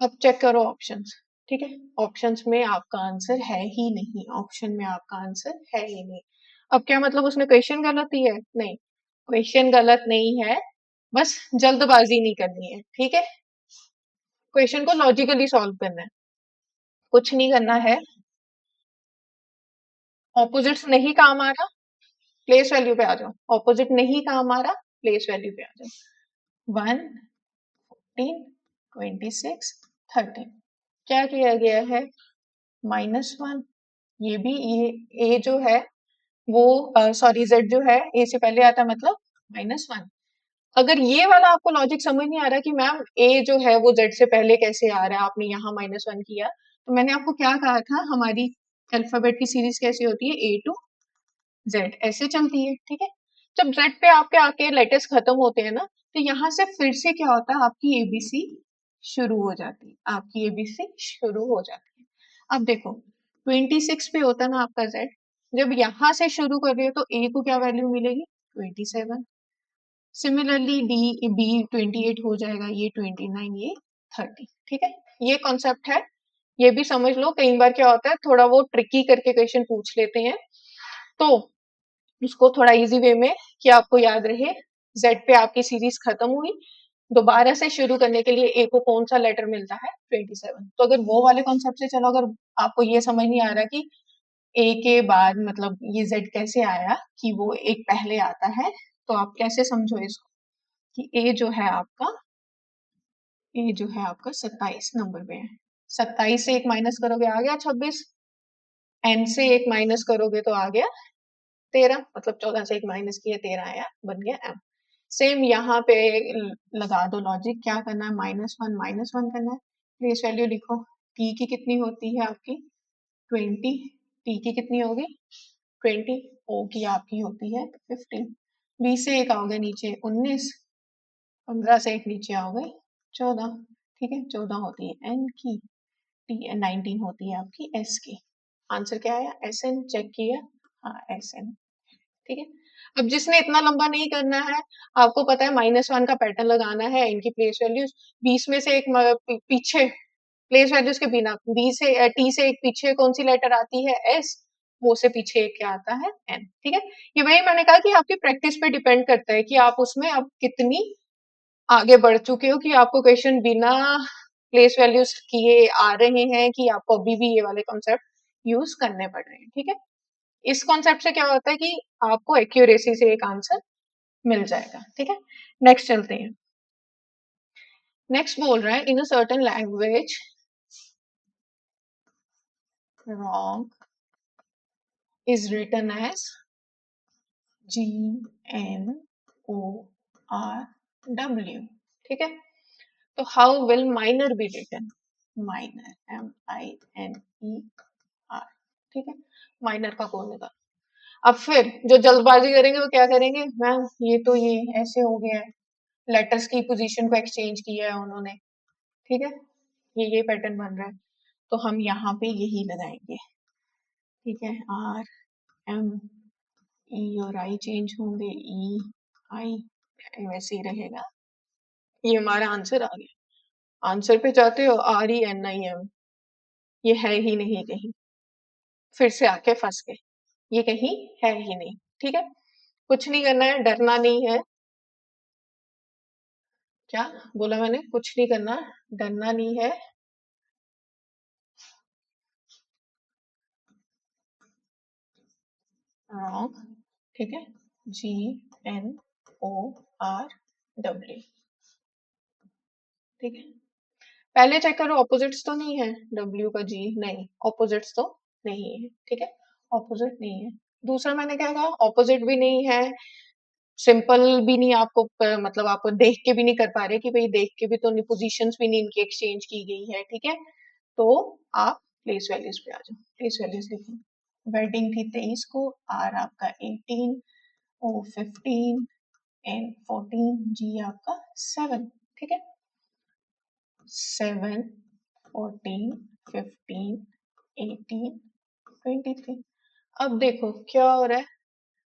अब चेक करो ऑप्शंस, ठीक है। ऑप्शंस में आपका आंसर है ही नहीं, ऑप्शन में आपका आंसर है ही नहीं। अब क्या मतलब उसने क्वेश्चन गलत ही है, नहीं, क्वेश्चन गलत नहीं है, बस जल्दबाजी नहीं करनी है, ठीक है। क्वेश्चन को लॉजिकली सॉल्व करना है, कुछ नहीं करना है। ऑपोजिट्स नहीं काम आ रहा, प्लेस वैल्यू पे आ जाओ, ऑपोजिट नहीं काम आ रहा, प्लेस वैल्यू पे आ जाओ। 1, 14, 26, 13, क्या किया गया है, -1, ये भी, ये ए जो है वो, सॉरी जेड जो है ए से पहले आता है, मतलब -1। अगर ये वाला आपको लॉजिक समझ नहीं आ रहा कि मैम ए जो है वो जेड से पहले कैसे आ रहा है, आपने यहाँ -1 किया, तो मैंने आपको क्या कहा था, हमारी अल्फाबेट की सीरीज कैसी होती है, A to Z ऐसे चलती है, ठीक है। जब Z पे आपके आके लेटर्स खत्म होते हैं ना, तो यहाँ से फिर से क्या होता है, आपकी ABC शुरू हो जाती है, आपकी ABC शुरू हो जाती है। अब देखो 26 पे होता है ना आपका Z, जब यहाँ से शुरू कर रहे हो तो A को क्या वैल्यू मिलेगी, 27। सिमिलरली डी बी 28 हो जाएगा, ये 29, ये 30, ठीक है। ये कॉन्सेप्ट है, ये भी समझ लो। कई बार क्या होता है, थोड़ा वो ट्रिकी करके क्वेश्चन पूछ लेते हैं, तो उसको थोड़ा इजी वे में कि आपको याद रहे, जेड पे आपकी सीरीज खत्म हुई, दोबारा से शुरू करने के लिए ए को कौन सा लेटर मिलता है, 27। तो अगर वो वाले कॉन्सेप्ट से चलो, अगर आपको ये समझ नहीं आ रहा कि ए के बाद मतलब ये जेड कैसे आया, कि वो एक पहले आता है, तो आप कैसे समझो इसको, कि ए जो है आपका 27 नंबर पे है। 27 से एक माइनस करोगे आ गया 26, एन से एक माइनस करोगे तो आ गया 13, मतलब 14 से एक माइनस किया 13 आया, बन गया एम। सेम यहाँ पे लगा दो लॉजिक, क्या करना है, -1 करना है, प्लेस वैल्यू लिखो, टी की कितनी होती है आपकी 20, टी की कितनी होगी 20, ओ की आपकी होती है 15, 20 से एक आओगे नीचे 19, 15 से एक नीचे आओगे 14, ठीक है 14 होती है एन की, टी 19 होती है आपकी एस की। आंसर क्या आया एस एन, चेक किया, हाँ एस एन, ठीक है। अब जिसने इतना लंबा नहीं करना है, आपको पता है -1 का पैटर्न लगाना है, इनकी प्लेस वैल्यूज 20 में से एक पीछे प्लेस वैल्यूज के बिना बी से टी से एक पीछे कौन सी लेटर आती है एस, वो से पीछे एक क्या आता है एन, ठीक है। ये वही मैंने कहा कि आपकी प्रैक्टिस पे डिपेंड करता है कि आप उसमें अब कितनी आगे बढ़ चुके हो, कि आपको क्वेश्चन बिना प्लेस वैल्यूज किए आ रहे हैं, कि आपको अभी भी ये वाले कॉन्सेप्ट यूज करने पड़ रहे हैं, ठीक है। इस कॉन्सेप्ट से क्या होता है कि आपको एक्यूरेसी से एक आंसर मिल जाएगा, ठीक है। नेक्स्ट चलते हैं। नेक्स्ट बोल रहा है in a certain language wrong is written as GNORW, ठीक है। तो how will miner be written, miner MINER, ठीक है, माइनर का कौन होगा। अब फिर जो जल्दबाजी करेंगे वो क्या करेंगे, मैम ये तो ये ऐसे हो गया है, लेटर्स की पोजीशन को एक्सचेंज किया है उन्होंने, ठीक है, ये पैटर्न बन रहा है, तो हम यहाँ पे यही लगाएंगे, ठीक है, RM ई और आई चेंज होंगे, ई आई वैसे ही रहेगा। ये हमारा आंसर आ गया। आंसर पे जाते हो RENIM, ये है ही नहीं कहीं, फिर से आके फंस गए, ये कहीं है ही नहीं, ठीक है। कुछ नहीं करना है, डरना नहीं है, क्या बोला मैंने, कुछ नहीं करना, डरना नहीं है, रॉन्ग, ठीक है, GNORW, ठीक है। पहले चेक करो ऑपोजिट्स तो नहीं है, W का G नहीं, ऑपोजिट्स तो नहीं है, ठीक है, ऑपोजिट नहीं है। दूसरा मैंने क्या कहा, ऑपोजिट भी नहीं है, सिंपल भी नहीं, आपको मतलब आप देख के भी नहीं कर पा रहे कि भाई देख के भी तो पोजीशंस भी नहीं इनकी एक्सचेंज की गई है, ठीक है। तो आप प्लेस वैल्यूज पे आ जाओ, प्लेस वैल्यूज लिखो, वेडिंग थी 23 को, आर आपका 18, ओ 15, एन 14, जी आपका 7, ठीक है, 7, 14, 15, 18, 23। अब देखो क्या हो रहा है,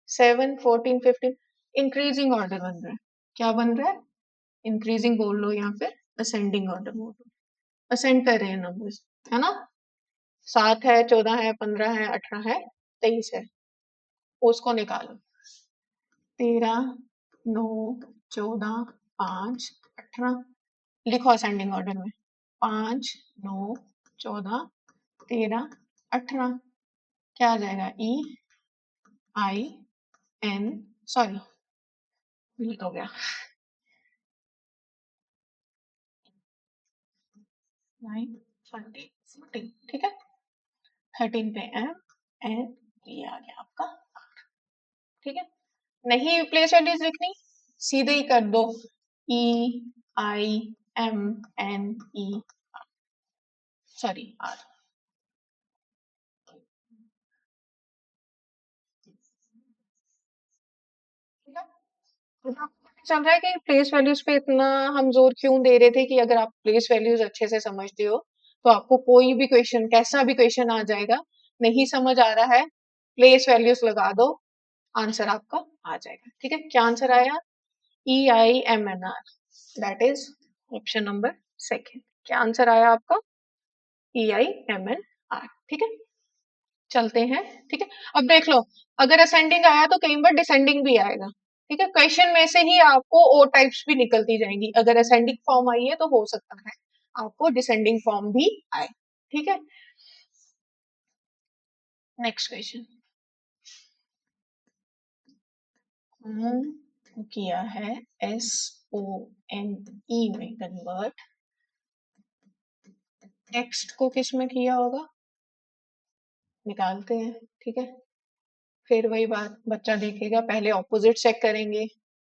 7, 14, 15 इंक्रीजिंग ऑर्डर बन रहा है, क्या बन रहा है, इंक्रीजिंग बोल लो या फिर असेंडिंग ऑर्डर बोल लो, असेंड कर रहे हैं नंबर्स, है ना, 7 है, 14 है, 15 है, 18 है, 23 है, उसको निकालो, 13, 9, 14, 5, 18, लिखो असेंडिंग ऑर्डर में, 5, 9, 14, 13, 18, क्या आ जाएगा, EIN, सॉरी गलत हो गया, 9, 20, 14, ठीक है, 13 पे M एन, ये आ गया आपका, ठीक है। नहीं प्लेस वैल्यूज लिखनी, सीधे ही कर दो, EIMNE, सॉरी R, ठीक है। तो आपको पता चल रहा है कि प्लेस वैल्यूज पे इतना हम जोर क्यों दे रहे थे, कि अगर आप प्लेस वैल्यूज अच्छे से समझते हो तो आपको कोई भी क्वेश्चन, कैसा भी क्वेश्चन आ जाएगा, नहीं समझ आ रहा है, प्लेस वैल्यूज लगा दो, आंसर आपका आ जाएगा, ठीक है। क्या आंसर आया, EIMNR, that is option number second, क्या आंसर आया आपका, EIMNR, ठीक है। चलते हैं, ठीक है। अब देख लो, अगर असेंडिंग आया तो कई बार डिसेंडिंग भी आएगा, ठीक है, क्वेश्चन में से ही आपको ओ टाइप्स भी निकलती जाएंगी, अगर असेंडिंग फॉर्म आई है तो हो सकता है आपको डिसेंडिंग फॉर्म भी आए, ठीक है। नेक्स्ट क्वेश्चन, किया है SONE में कन्वर्ट, टेक्स्ट को किस में किया होगा, निकालते हैं, ठीक है। फिर वही बात, बच्चा देखेगा, पहले ऑपोजिट चेक करेंगे,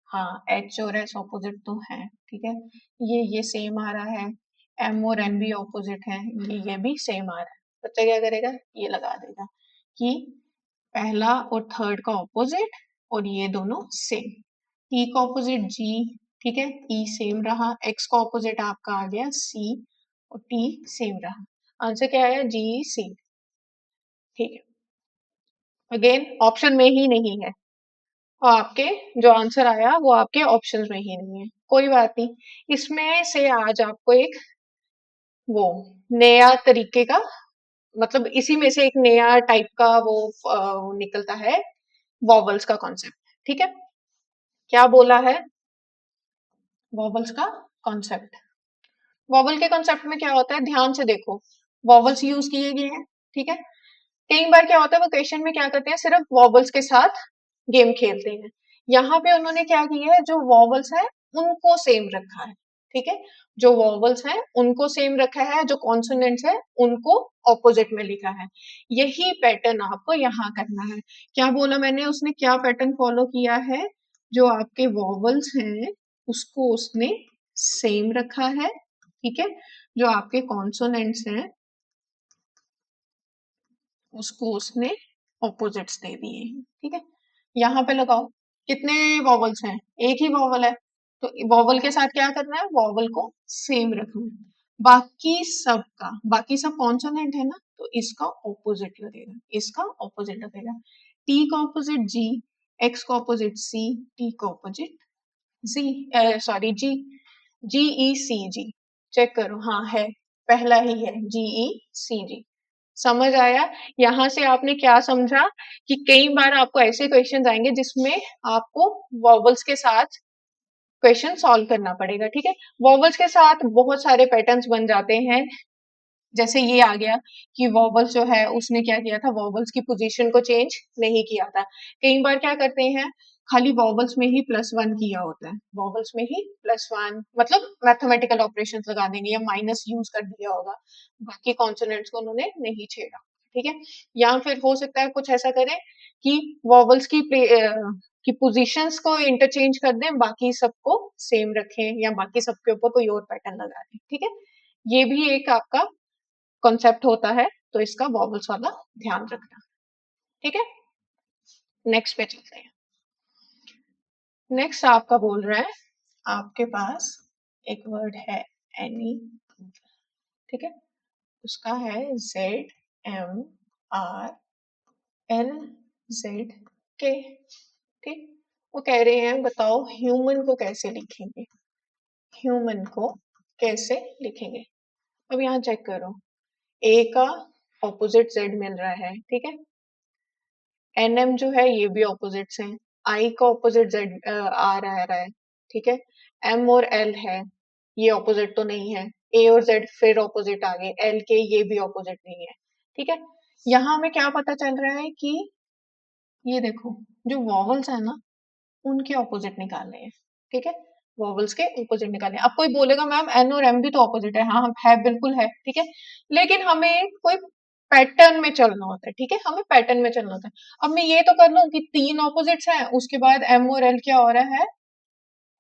हाँ H और S ऑपोजिट तो है, ठीक है, ये सेम आ रहा है, एम और एन भी ऑपोजिट है, ये भी सेम आ रहा है। बच्चा क्या करेगा, ये लगा देगा कि पहला और थर्ड का ऑपोजिट और ये दोनों सेम। टी का ऑपोजिट जी, ठीक है, ई सेम रहा, एक्स का ऑपोजिट आपका आ गया सी और टी सेम रहा। आंसर क्या आया, जी सी। ठीक है, अगेन ऑप्शन में ही नहीं है, और आपके जो आंसर आया वो आपके ऑप्शन में ही नहीं है, कोई बात नहीं। इसमें से आज आपको एक वो नया तरीके का, मतलब इसी में से एक नया टाइप का वो निकलता है, वॉवल्स का कॉन्सेप्ट। ठीक है, क्या बोला है, वॉवल्स का कॉन्सेप्ट। वॉवल के कॉन्सेप्ट में क्या होता है, ध्यान से देखो, वॉवल्स यूज किए गए हैं। ठीक है, कई बार क्या होता है, वो क्वेश्चन में क्या करते हैं, सिर्फ वॉवल्स के साथ गेम खेलते हैं। यहाँ पे उन्होंने क्या किया है, जो वॉवल्स है उनको सेम रखा है। ठीक है, जो वॉवल्स है उनको सेम रखा है, जो कॉन्सोनेंट्स है उनको ऑपोजिट में लिखा है। यही पैटर्न आपको यहाँ करना है। क्या बोला मैंने, उसने क्या पैटर्न फॉलो किया है, जो आपके वॉवल्स हैं उसको उसने सेम रखा है। ठीक है, जो आपके कॉन्सोनेंट्स हैं उसको उसने ऑपोजिट्स दे दिए हैं। ठीक है, यहाँ पे लगाओ, कितने वॉवल्स हैं, एक ही वॉवल है, तो वॉवल के साथ क्या करना है, वॉवल को सेम रखना है। बाकी सब का, बाकी सब कॉन्सोनेंट है ना, तो इसका ऑपोजिट लगेगा, इसका ऑपोजिट लगेगा। टी का ऑपोजिट जी, एक्स का ऑपोजिट सी, टी का ऑपोजिट जी, सॉरी जी, जी ई सी जी। चेक करो, हाँ है, पहला ही है, जी ई सी जी। समझ आया, यहाँ से आपने क्या समझा कि कई बार आपको ऐसे क्वेश्चन आएंगे जिसमें आपको वॉवल्स के साथ क्वेश्चन सॉल्व करना पड़ेगा। ठीक है, वॉवल्स के साथ बहुत सारे पैटर्न्स बन जाते हैं, जैसे ये आ गया कि वॉवल्स जो है उसने क्या किया था, वॉवल्स की पोजीशन को चेंज नहीं किया था। कई बार क्या करते हैं, खाली वॉवल्स में ही +1 किया होता है, वॉवल्स में ही +1 मतलब मैथमेटिकल ऑपरेशंस लगा देंगे या माइनस यूज कर दिया होगा, बाकी कॉन्सोनेंट्स को उन्होंने नहीं छेड़ा। ठीक है, या फिर हो सकता है कुछ ऐसा करें कि वॉवल्स की पोजीशंस को इंटरचेंज कर दें, बाकी सबको सेम रखें या बाकी सबके ऊपर कोई और पैटर्न लगा दें। ठीक है, ये भी एक आपका कॉन्सेप्ट होता है, तो इसका वॉवल्स वाला ध्यान रखना। ठीक है, नेक्स्ट पे चलते हैं। नेक्स्ट आपका बोल रहा है, आपके पास एक वर्ड है एनी, ठीक है, उसका है ZMRLZK। ठीक, वो कह रहे हैं बताओ ह्यूमन को कैसे लिखेंगे, ह्यूमन को कैसे लिखेंगे। अब यहाँ चेक करो, ए का ऑपोजिट जेड मिल रहा है, ठीक है, एनएम जो है ये भी ऑपोजिट्स हैं, आई का ऑपोजिट जेड आ रहा है, ठीक है, एम और एल है, ये ऑपोजिट तो नहीं है, ए और जेड फिर ऑपोजिट आ गए, एल के ये भी ऑपोजिट नहीं है। ठीक है, यहाँ हमें क्या पता चल रहा है कि ये देखो, जो वॉवल्स है ना उनके ऑपोजिट निकालने हैं। ठीक है, वॉवल्स के ऑपोजिट निकालने हैं। अब कोई बोलेगा मैम एन और एम भी तो ऑपोजिट है, हाँ है, बिल्कुल है। ठीक है, लेकिन हमें कोई पैटर्न में चलना होता है। ठीक है, हमें पैटर्न में चलना होता है। अब मैं ये तो कर लूं कि 3 ऑपोजिट्स हैं, उसके बाद एम और एल क्या हो रहा है,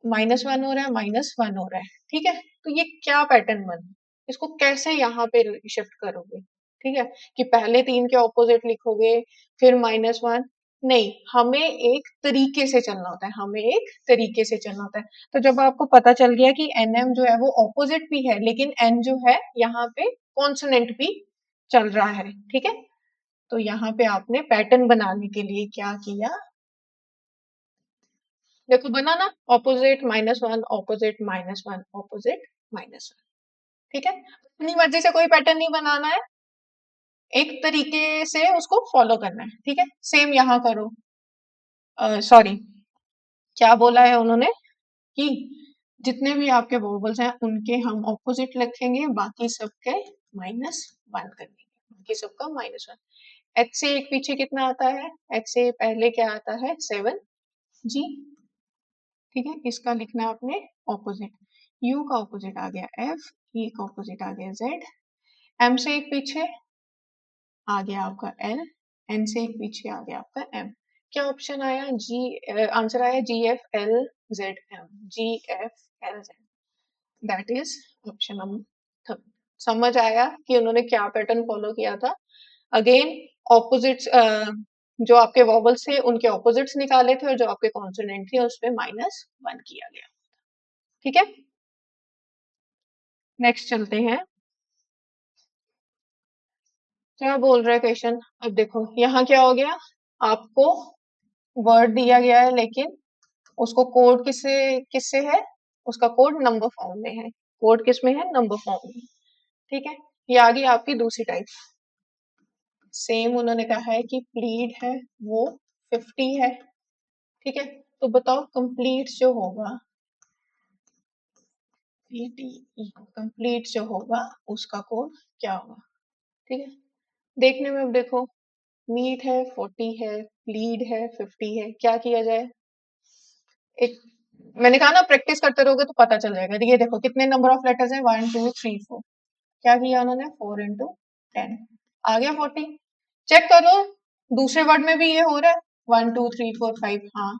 -1 हो रहा है, -1 हो रहा है। ठीक है, तो ये क्या पैटर्न बना, इसको कैसे यहाँ पे शिफ्ट करोगे। ठीक है, कि पहले 3 के ऑपोजिट लिखोगे फिर -1, नहीं, हमें एक तरीके से चलना होता है, हमें एक तरीके से चलना होता है। तो जब आपको पता चल गया कि एनएम जो है वो ऑपोजिट भी है, लेकिन एन जो है यहाँ पे कॉन्सोनेंट भी चल रहा है। ठीक है, तो यहाँ पे आपने पैटर्न बनाने के लिए क्या किया, देखो बना ना, ऑपोजिट -1 ऑपोजिट -1 ऑपोजिट -1। ठीक है, अपनी मर्जी से कोई पैटर्न नहीं बनाना है, एक तरीके से उसको फॉलो करना है। ठीक है, सेम यहाँ करो, सॉरी, क्या बोला है उन्होंने कि जितने भी आपके वोबल्स हैं उनके हम ऑपोजिट लिखेंगे, बाकी सबके -1 कर देंगे, बाकी सबका -1। एच से एक पीछे कितना आता है, एच से पहले क्या आता है 7G। ठीक है, इसका लिखना है आपने ऑपोजिट, यू का ऑपोजिट आ गया एफ, ई का ऑपोजिट आ गया जेड, एम से एक पीछे आ गया आपका एल, एन से एक पीछे आ गया आपका एम। क्या ऑप्शन आया, जी, आंसर आया GFLZM, GFLZ, that is option number समझ आया कि उन्होंने क्या पैटर्न फॉलो किया था। अगेन ऑपोजिट्स, जो आपके वॉवल्स थे उनके ऑपोजिट्स निकाले थे और जो आपके कॉन्सोनेंट थे उस पे -1 किया गया। ठीक है, नेक्स्ट चलते हैं। क्या बोल रहा है क्वेश्चन? अब देखो यहाँ क्या हो गया, आपको वर्ड दिया गया है लेकिन उसको कोड किससे किससे है, उसका कोड नंबर फॉर्म में है। कोड किस में है? नंबर फॉर्म में। ठीक है, ये आ गई आपकी दूसरी टाइप। सेम उन्होंने कहा है कि प्लीड है वो 50 है। ठीक है, तो बताओ कंप्लीट जो होगा, कंप्लीट जो होगा उसका कोड क्या होगा? ठीक है, देखने में अब देखो, मीट है 40 है, प्लीड है 50 है, क्या किया जाए? एक, मैंने कहा ना प्रैक्टिस करते रहोगे तो पता चल जाएगा। ये देखो कितने नंबर ऑफ लेटर्स हैं, 1 2 3 4। क्या किया उन्होंने? 4 इंटू 10 आ गया 40। चेक करो दूसरे वर्ड में भी ये हो रहा है, 1 2 3 4 5। हाँ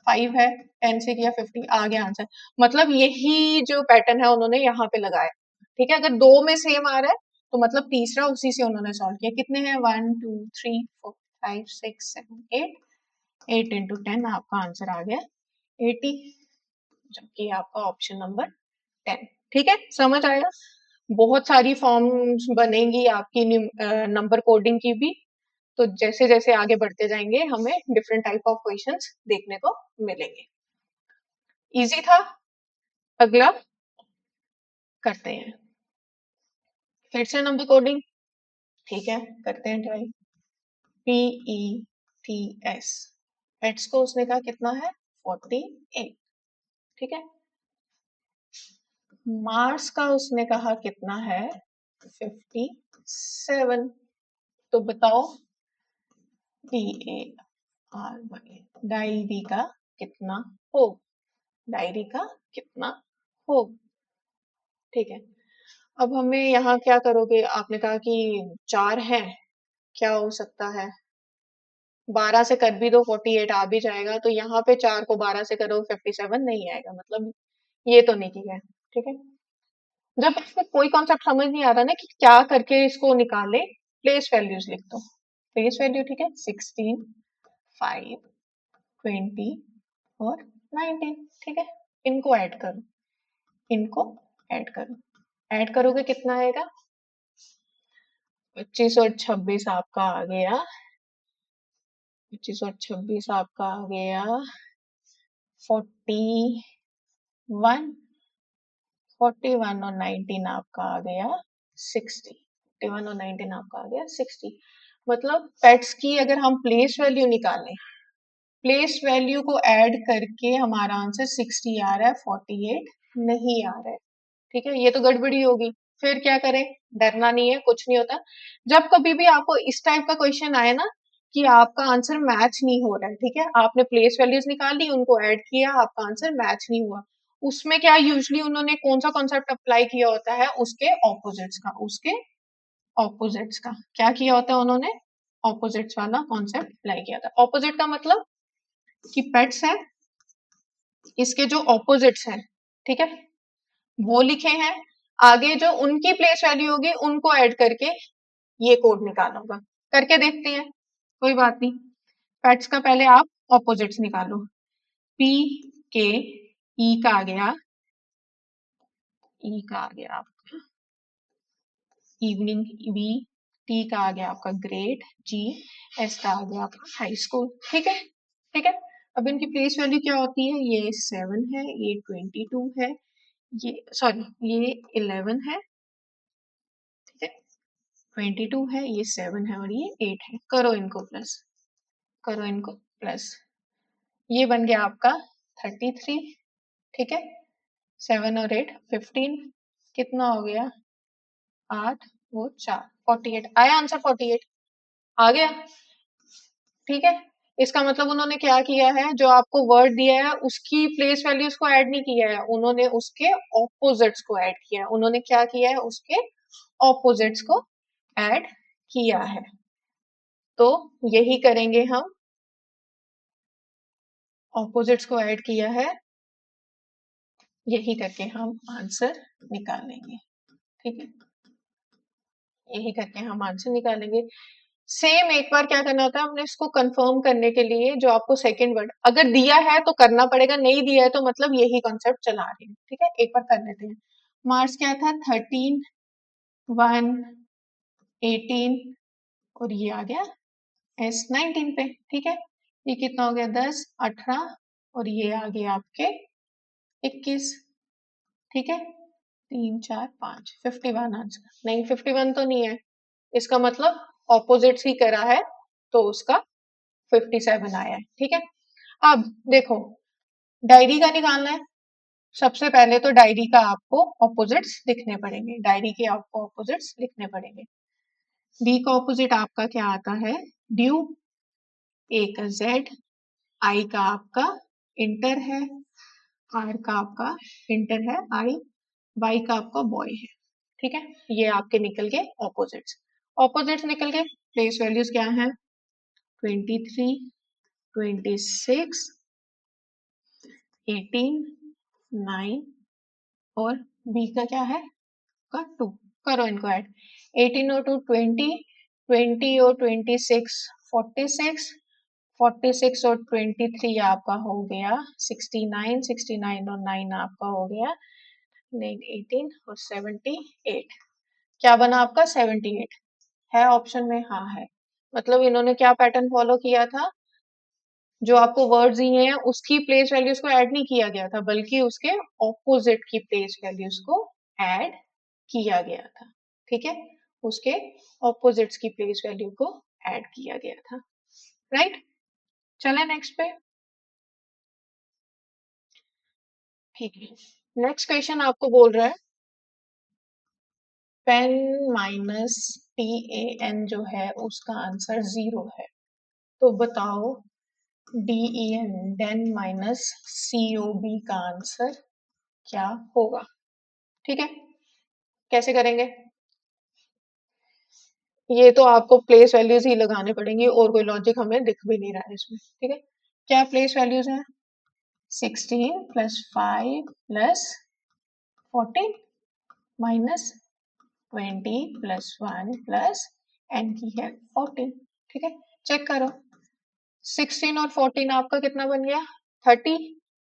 5 है, 10 से किया 50, आ गया आंसर। मतलब यही जो पैटर्न है उन्होंने यहाँ पे लगाया। ठीक है, अगर दो में सेम आ रहा है तो मतलब तीसरा उसी से उन्होंने सॉल्व किया। कितने हैं? 1 2 3 4 5 6 7 8। 8 इंटू 10 आपका आंसर आ गया 80, जबकि आपका ऑप्शन नंबर 10। ठीक है, समझ आया? बहुत सारी फॉर्म्स बनेंगी आपकी नंबर कोडिंग की भी। तो जैसे जैसे आगे बढ़ते जाएंगे हमें डिफरेंट टाइप ऑफ क्वेश्चंस देखने को मिलेंगे। इजी था। अगला करते हैं फिर से नंबर कोडिंग। ठीक है, करते हैं ट्राई। PETS, पेट्स को उसने कहा कितना है? 48। ठीक है, मार्स का उसने कहा कितना है? 57। तो बताओ DARY डायरी का कितना हो, डायरी का कितना हो? ठीक है, अब हमें यहाँ क्या करोगे? आपने कहा कि 4 है, क्या हो सकता है? 12 से कर भी दो 48 आ भी जाएगा, तो यहाँ पे 4 को 12 से करो 57 नहीं आएगा, मतलब ये तो नहीं किया है। ठीक है, जब इसमें कोई कॉन्सेप्ट समझ नहीं आ रहा ना कि क्या करके इसको निकाले, प्लेस वैल्यूज लिख दो। प्लेस वैल्यू ठीक है, 16 5 20 और 19। ठीक है, इनको ऐड करो, इनको ऐड करो। ऐड करोगे कितना आएगा? 25 और 26 आपका आ गया, 25 और 26 आपका आ गया 41। 41 और 19 आपका आ गया 60। 41 और 19 आपका आ गया 60। मतलब पेट्स की अगर हम प्लेस वैल्यू निकालें, प्लेस वैल्यू को ऐड करके हमारा आंसर 60 आ रहा है, 48 नहीं आ रहा है। ठीक है, ये तो गड़बड़ी होगी। फिर क्या करें? डरना नहीं है, कुछ नहीं होता। जब कभी भी आपको इस टाइप का क्वेश्चन आए ना कि आपका आंसर मैच नहीं हो रहा है, ठीक है, आपने प्लेस वैल्यूज निकाली, उनको ऐड किया, आपका आंसर मैच नहीं हुआ, उसमें क्या यूजुअली उन्होंने कौन सा कॉन्सेप्ट अप्लाई किया होता है? उसके ऑपोजिट्स का, उसके ऑपोजिट्स का क्या किया होता है उन्होंने? ऑपोजिट्स वाला कॉन्सेप्ट अप्लाई किया था। ऑपोजिट का मतलब कि पेट्स है, इसके जो ऑपोजिट्स हैं, ठीक है, वो लिखे हैं, आगे जो उनकी प्लेस वैल्यू होगी उनको ऐड करके ये कोड निकाला होगा। करके देखते हैं, कोई बात नहीं। पेट्स का पहले आप ऑपोजिट्स निकालो। पी के ई का आ गया, ई का आ गया आपका इवनिंग, वी टी का आ गया आपका ग्रेड, जी एस का आ गया आपका हाई स्कूल। ठीक है, ठीक है, अब इनकी प्लेस वैल्यू क्या होती है? ये 7 है, ये 22 है, ये सॉरी ये 11 है, ठीक है, 22 है, ये 7 है और ये 8 है। करो इनको प्लस, करो इनको प्लस, ये बन गया आपका 33। ठीक है, 7 और 8 15, कितना हो गया? 8 वो 4, 48 आया आंसर, 48 आ गया। ठीक है, इसका मतलब उन्होंने क्या किया है? जो आपको वर्ड दिया है उसकी प्लेस वैल्यूज को ऐड नहीं किया है, उन्होंने उसके ऑपोजिट्स को ऐड किया है। उन्होंने क्या किया है? उसके ऑपोजिट्स को ऐड किया है। तो यही करेंगे हम, ऑपोजिट्स को ऐड किया है, यही करके हम आंसर निकालेंगे। ठीक है, यही करके हम आंसर निकालेंगे। सेम एक बार क्या करना होता है, हमने इसको कंफर्म करने के लिए जो आपको सेकंड वर्ड अगर दिया है तो करना पड़ेगा, नहीं दिया है तो मतलब यही कॉन्सेप्ट चला रहे हैं। ठीक है, एक बार कर लेते हैं। मार्च क्या था, 13, 1, 18 और ये आ गया एस 19 पे। ठीक है, ये कितना हो गया, 10, 18 और ये आ गया आपके 21। ठीक है, 3, 4, 5, 51 आंसर। नहीं 51 तो नहीं है, इसका मतलब ऑपोजिट ही करा है तो उसका 57 आया है। ठीक है, अब देखो डायरी का निकालना है। सबसे पहले तो डायरी का आपको ऑपोजिट्स लिखने पड़ेंगे, डायरी के आपको ऑपोजिट्स लिखने पड़ेंगे। डी का ऑपोजिट आपका क्या आता है, ड्यू। ए का जेड, आई का आपका इंटर है, आर का आपका इंटर है आई, वाई का आपका बॉय है। ठीक है, ये आपके निकल गए ऑपोजिट्स। ऑपोजिट्स निकल गए, प्लेस वैल्यूज क्या है, 23, 26, 18, 9 और बी का क्या है का 2। करो इनको ऐड, 18 और 2 20, 20 और 26 46, 46 और 23 आपका हो गया 69, 69 और 9 आपका हो गया 18 और 78। क्या बना आपका 78 है ऑप्शन में, हाँ है। मतलब इन्होंने क्या पैटर्न फॉलो किया था, जो आपको वर्ड्स दिए हैं उसकी प्लेस वैल्यूज को ऐड नहीं किया गया था, बल्कि उसके ऑपोजिट की प्लेस वैल्यूज को ऐड किया गया था। ठीक है, उसके ऑपोजिट्स की प्लेस वैल्यू को ऐड किया गया था। राइट, चले नेक्स्ट पे। ठीक है, नेक्स्ट क्वेश्चन आपको बोल रहा है pen minus T A N जो है उसका आंसर 0 है, तो बताओ D E N den minus C O B का आंसर क्या होगा। ठीक है, कैसे करेंगे, ये तो आपको प्लेस वैल्यूज ही लगाने पड़ेंगी और कोई लॉजिक हमें दिख भी नहीं रहा है इसमें। ठीक है, क्या प्लेस वैल्यूज है, 16 plus 5 plus 14 minus 20 plus 1 plus N की है 14। ठीक है, चेक करो, 16 और 14 आपका कितना बन गया, 30,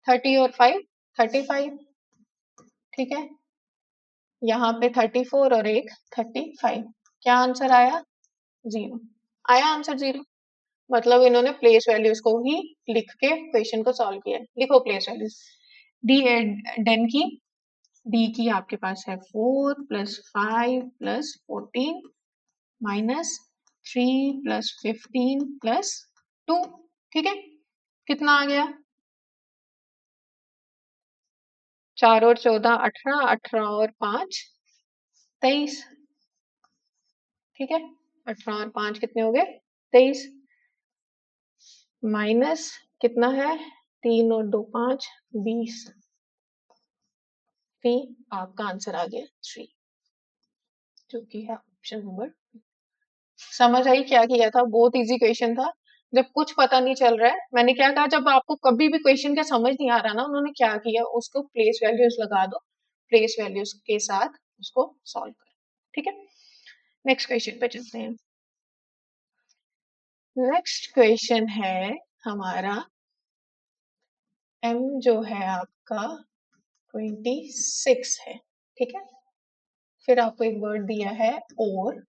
30 और 5 35। ठीक है, यहाँ पे 34 और एक 35, क्या आंसर आया, 0 आया आंसर 0। मतलब इन्होंने प्लेस वैल्यूज को ही लिख के क्वेश्चन को सॉल्व किया है। लिखो प्लेस वैल्यूज, डी डेन की, डी की आपके पास है 4 plus 5 plus 14 minus 3 plus 15 plus 2। ठीक है, कितना आ गया, 4 और 14 18, 18 और 5 23। ठीक है, 18 और 5 कितने हो गए, 23 माइनस कितना है, 3 और 2 5 20। 3 आपका आंसर आ गया 3, जो कि है ऑप्शन नंबर। समझ आई क्या किया था, बहुत इजी क्वेश्चन था। जब कुछ पता नहीं चल रहा है, मैंने क्या कहा, जब आपको कभी भी क्वेश्चन का समझ नहीं आ रहा ना, उन्होंने क्या किया, उसको प्लेस वैल्यूज लगा दो, प्लेस वैल्यूज के साथ उसको सॉल्व करो। ठीक है, नेक्स्ट क्वेश्चन पे चलते हैं। नेक्स्ट क्वेश्चन है हमारा, एम जो है आपका 26 है। ठीक है, फिर आपको एक वर्ड दिया है और,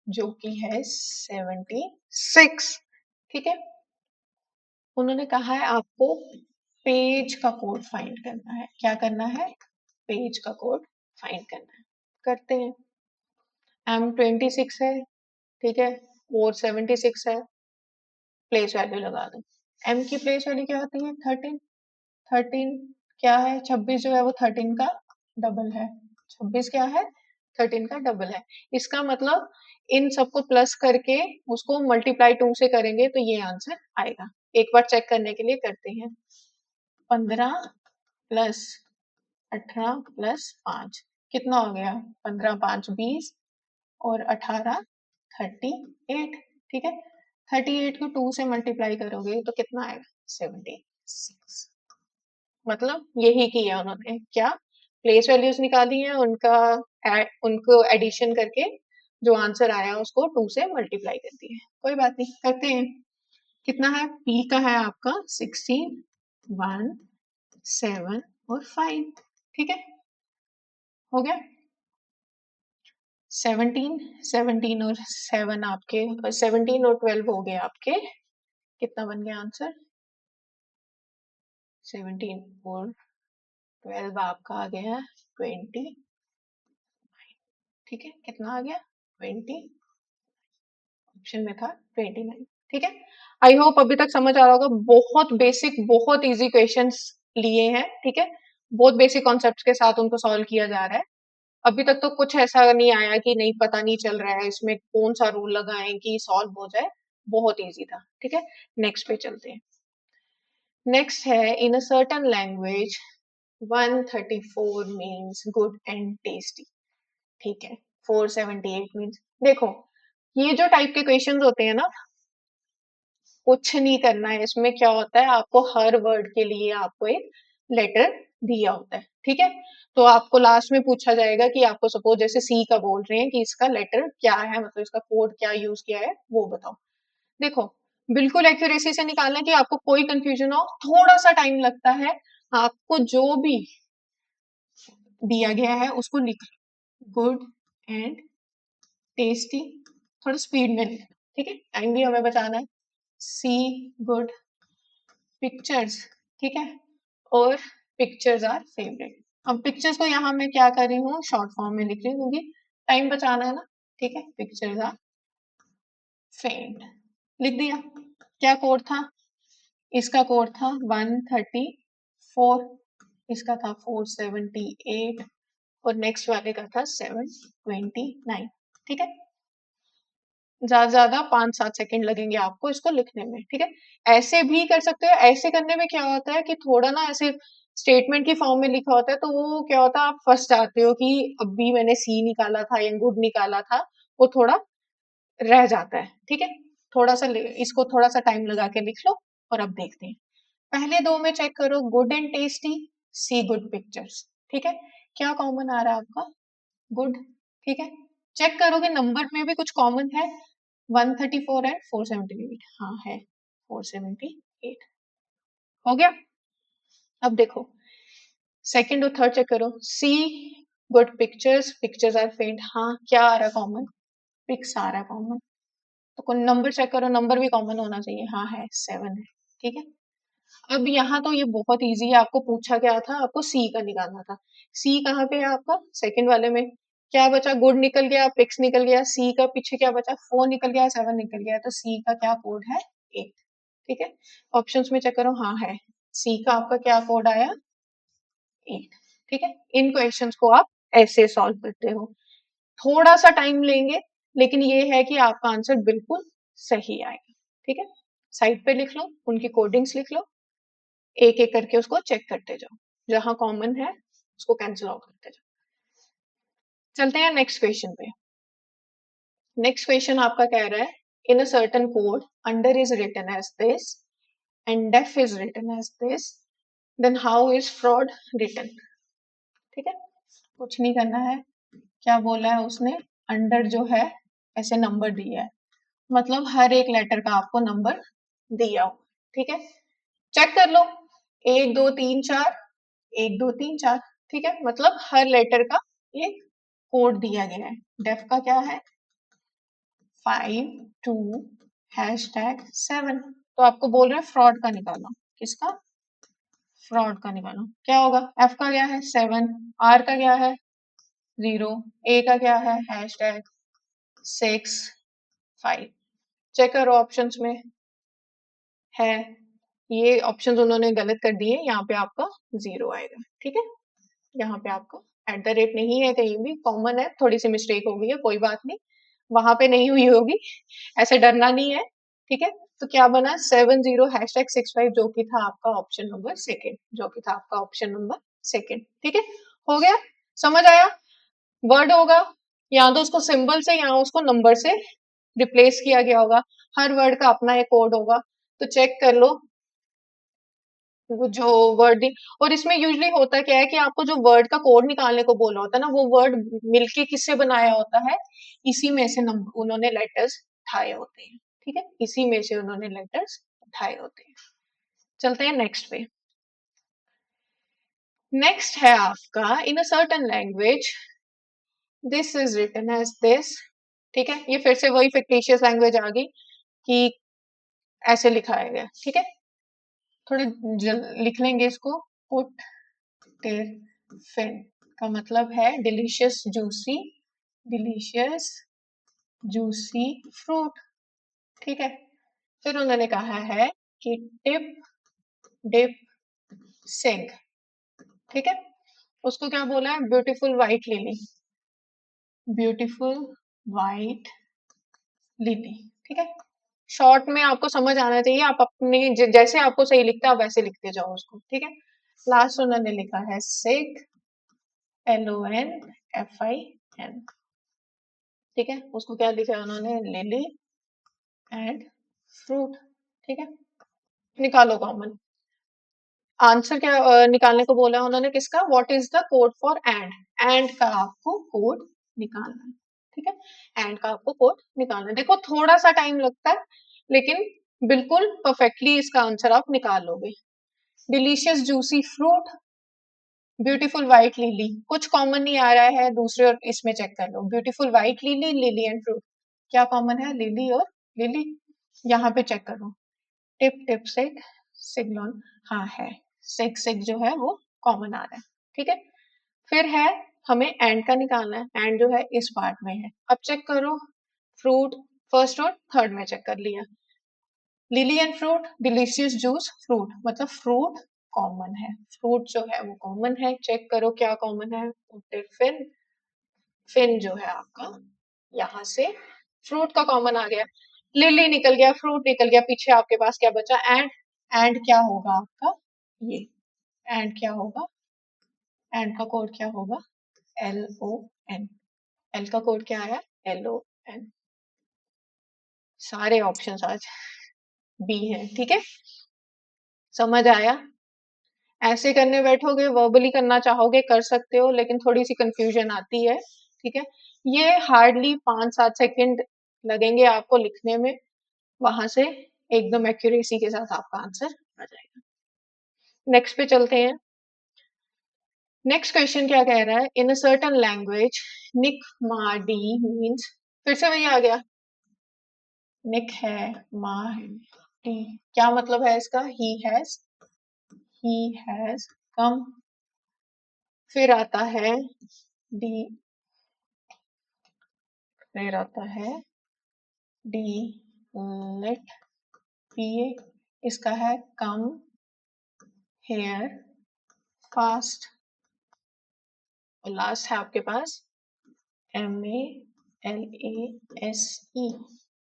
जो कि है 76। ठीक है, उन्होंने कहा है आपको पेज का कोड फाइंड करना है। क्या करना है, पेज का कोड फाइंड करना है। करते हैं, एम 26 है, ठीक है, और 76 है, प्लेस वैल्यू लगा दो। एम की प्लेस वैल्यू क्या होती है, 13। 13 क्या है, 26 जो है वो 13 का डबल है। 26 क्या है, 13 का डबल है। इसका मतलब इन सबको प्लस करके उसको मल्टीप्लाई 2 से करेंगे तो ये आंसर आएगा। एक बार चेक करने के लिए करते हैं, 15 प्लस 18 प्लस 5 कितना हो गया, 15 5 20 और 18 38। ठीक है, 38 को 2 से मल्टीप्लाई करोगे तो कितना आएगा, 76। मतलब यही किया उन्होंने, क्या, प्लेस वैल्यूज निकाली है, उनको एडिशन करके जो आंसर आया उसको 2 से मल्टीप्लाई कर दिए। कोई बात नहीं, करते हैं। कितना है? पी का है आपका 16, 1, 7 और 5। ठीक है, हो गया। 17, 17 और 7 आपके, 17 और 12 हो गए आपके। कितना बन गया आंसर? 17 और 12 आपका आ गया 20। ठीक है, कितना आ गया? 20। ऑप्शन में था 29। ठीक है, आई होप अभी तक समझ आ रहा होगा। बहुत बेसिक, बहुत इजी क्वेश्चंस लिए हैं। ठीक है, बहुत बेसिक कॉन्सेप्ट्स के साथ उनको सॉल्व किया जा रहा है। अभी तक तो कुछ ऐसा नहीं आया कि नहीं पता नहीं चल रहा है इसमें कौन सा रूल लगाएं कि सॉल्व हो जाए। बहुत इजी था। ठीक है, नेक्स्ट पे चलते हैं। नेक्स्ट है, in a certain language 134 means good and tasty. ठीक है, 478 मीन्स, देखो ये जो टाइप के क्वेश्चंस होते हैं ना, कुछ नहीं करना है इसमें। क्या होता है, आपको हर वर्ड के लिए आपको एक लेटर दिया होता है। ठीक है, तो आपको लास्ट में पूछा जाएगा कि आपको सपोज जैसे सी का बोल रहे हैं कि इसका लेटर क्या है, मतलब इसका कोड क्या यूज किया है वो बताओ। देखो, बिल्कुल एक्यूरेसी से निकालना है कि आपको कोई कंफ्यूजन हो, थोड़ा सा टाइम लगता है। आपको जो भी दिया गया है उसको लिख, गुड एंड टेस्टी, थोड़ा स्पीड में लिख। ठीक है, टाइम भी हमें बचाना है। सी गुड पिक्चर्स। ठीक है, और पिक्चर्स आर फेवरेट। अब पिक्चर्स को यहाँ मैं क्या कर रही हूँ, शॉर्ट फॉर्म में लिख रही हूँ क्योंकि टाइम बचाना है ना। ठीक है, पिक्चर्स आर फेवरेट, लिख दिया। क्या कोड था? इसका कोड था 134, इसका था 478 और नेक्स्ट वाले का था 729। ठीक है, ज्यादा ज्यादा 5-7 सेकंड लगेंगे आपको इसको लिखने में। ठीक है, ऐसे भी कर सकते हो। ऐसे करने में क्या होता है कि थोड़ा ना ऐसे स्टेटमेंट की फॉर्म में लिखा होता है तो वो क्या होता है, आप फंस जाते हो कि अभी मैंने सी निकाला था या गुड निकाला था, वो थोड़ा रह जाता है। ठीक है, थोड़ा सा इसको थोड़ा सा टाइम लगा के लिख लो। और अब देखते हैं, पहले दो में चेक करो, good and tasty, see good pictures. ठीक है, क्या कॉमन आ रहा है आपका? गुड। ठीक है, चेक करो कि नंबर में भी कुछ कॉमन है। 134 एंड 478, हाँ है 478। हो गया। अब देखो, सेकंड और थर्ड चेक करो। सी गुड पिक्चर्स, पिक्चर्स आर फेंट, हाँ क्या आ रहा है कॉमन? पिक्स आ रहा है कॉमन। तो कोई नंबर चेक करो, नंबर भी कॉमन होना चाहिए, हाँ है 7 है। ठीक है, अब यहाँ तो ये बहुत इजी है। आपको पूछा क्या था, आपको सी का निकालना था। सी कहाँ पे है आपका? सेकंड वाले में। क्या बचा? गुड निकल गया, पिक्स निकल गया, सी का पीछे क्या बचा? 4 निकल गया, 7 निकल गया, तो सी का क्या कोड है? 8। ठीक है, ऑप्शंस में चेक करो, हाँ है। सी का आपका क्या कोड आया? 8। ठीक है, इन क्वेश्चंस को आप ऐसे सॉल्व करते हो। थोड़ा सा टाइम लेंगे, लेकिन ये है कि आपका आंसर बिल्कुल सही आएगा। ठीक है, साइड पे लिख लो, उनकी कोडिंग्स लिख लो, एक एक करके उसको चेक करते जाओ, जहां कॉमन है उसको कैंसिल आउट करते जाओ। चलते हैं नेक्स्ट क्वेश्चन पे। नेक्स्ट क्वेश्चन आपका कह रहा है, in a certain code under is written as this and def is written as this, then how is fraud written. ठीक है, कुछ नहीं करना है। क्या बोला है उसने? अंडर जो है ऐसे नंबर दिया है, मतलब हर एक लेटर का आपको नंबर दिया हो। ठीक है, चेक कर लो, 1 2 3 4, 1 2 3 4। ठीक है, मतलब हर लेटर का एक कोड दिया गया है। डेफ का क्या है? 52#7। तो आपको बोल रहे हैं फ्रॉड का निकालो। किसका? फ्रॉड का निकालो। क्या होगा? एफ का क्या है? 7, आर का क्या है? 0, ए का क्या है? #6 5। चेक करो ऑप्शंस में है, ये ऑप्शंस उन्होंने गलत कर दिए, यहाँ पे आपका 0 आएगा। ठीक है, यहाँ पे आपका @ नहीं है, कहीं भी कॉमन है, थोड़ी सी मिस्टेक हो गई है, कोई बात नहीं, वहां पे नहीं हुई होगी, ऐसे डरना नहीं है। ठीक है, तो क्या बना? 70 #65, जो कि था आपका ऑप्शन नंबर सेकेंड, जो कि था आपका ऑप्शन नंबर सेकेंड। ठीक है, हो गया, समझ आया? वर्ड होगा, या तो उसको सिंबल से या उसको नंबर से रिप्लेस किया गया होगा। हर वर्ड का अपना एक कोड होगा, तो चेक कर लो। वो जो वर्डिंग, और इसमें यूजुअली होता क्या है कि आपको जो वर्ड का कोड निकालने को बोला होता है ना, वो वर्ड मिलके किससे बनाया होता है, इसी में से नंबर उन्होंने लेटर्स उठाए होते हैं। ठीक है, इसी में से उन्होंने लेटर्स उठाए होते हैं। चलते हैं नेक्स्ट पे। नेक्स्ट है आपका, in a certain language this is written as this. ठीक है, ये फिर से वही फिक्टिशियस लैंग्वेज आ गई कि ऐसे लिखाया गया। ठीक है, थोड़े लिख लेंगे इसको। पुट फिन का मतलब है delicious juicy, delicious juicy fruit. ठीक है, फिर उन्होंने कहा है कि टिप डिप सिंग। ठीक है, उसको क्या बोला है, beautiful white lily, beautiful white lily. ठीक है, शॉर्ट में आपको समझ आना चाहिए, आप अपने जैसे आपको सही लिखता है आप वैसे लिखते जाओ उसको। ठीक है, लास्ट उन्होंने लिखा है सिग, LONFIN। ठीक है, उसको क्या लिखा है उन्होंने, लिली एंड फ्रूट। ठीक है, निकालो कॉमन आंसर। क्या निकालने को बोला है उन्होंने, किसका, what is the code for and. And का आपको कोड निकालना है। ठीक है, एंड का आपको कोड निकालना है। देखो थोड़ा सा टाइम लगता है, लेकिन बिल्कुल परफेक्टली इसका आंसर आप निकाल लोगे। Delicious juicy fruit, beautiful white lily, कुछ कॉमन नहीं आ रहा है दूसरे, और इसमें चेक कर लो, beautiful white lily, lily and fruit, क्या कॉमन है, लिली और लिली। यहाँ पे चेक करो, टिप टिप सिग, सिग्लॉन, हाँ है, सिग सिग जो है वो कॉमन आ रहा है। ठीक है, फिर है हमें एंड का निकालना है, एंड जो है इस पार्ट में है। अब चेक करो, फ्रूट फर्स्ट और थर्ड में चेक कर लिया, lily and fruit, delicious juice fruit, मतलब फ्रूट कॉमन है, फ्रूट जो है वो कॉमन है। चेक करो क्या कॉमन है, फिन, फिन जो है आपका यहाँ से फ्रूट का कॉमन आ गया, लिली निकल गया, फ्रूट निकल गया, पीछे आपके पास क्या बचा, एंड। एंड क्या होगा आपका, ये एंड क्या होगा, एंड का कोड क्या होगा, LON। एल का कोड क्या है, LON। सारे ऑप्शंस आज बी है। ठीक है, समझ आया। ऐसे करने बैठोगे, वर्बली करना चाहोगे कर सकते हो, लेकिन थोड़ी सी कंफ्यूजन आती है। ठीक है, ये हार्डली 5-7 सेकंड लगेंगे आपको लिखने में, वहां से एकदम एक्यूरेसी के साथ आपका आंसर आ जाएगा। नेक्स्ट पे चलते हैं। नेक्स्ट क्वेश्चन क्या कह रहा है, इन अ सर्टेन लैंग्वेज निक मा डी मीन्स, फिर से वही आ गया, निक है, मा है, डी, क्या मतलब है इसका, ही हैज कम, फिर आता है डी, फिर आता है डी लेट पीए, इसका है कम हेयर फास्ट, और लास्ट है आपके पास MALASE,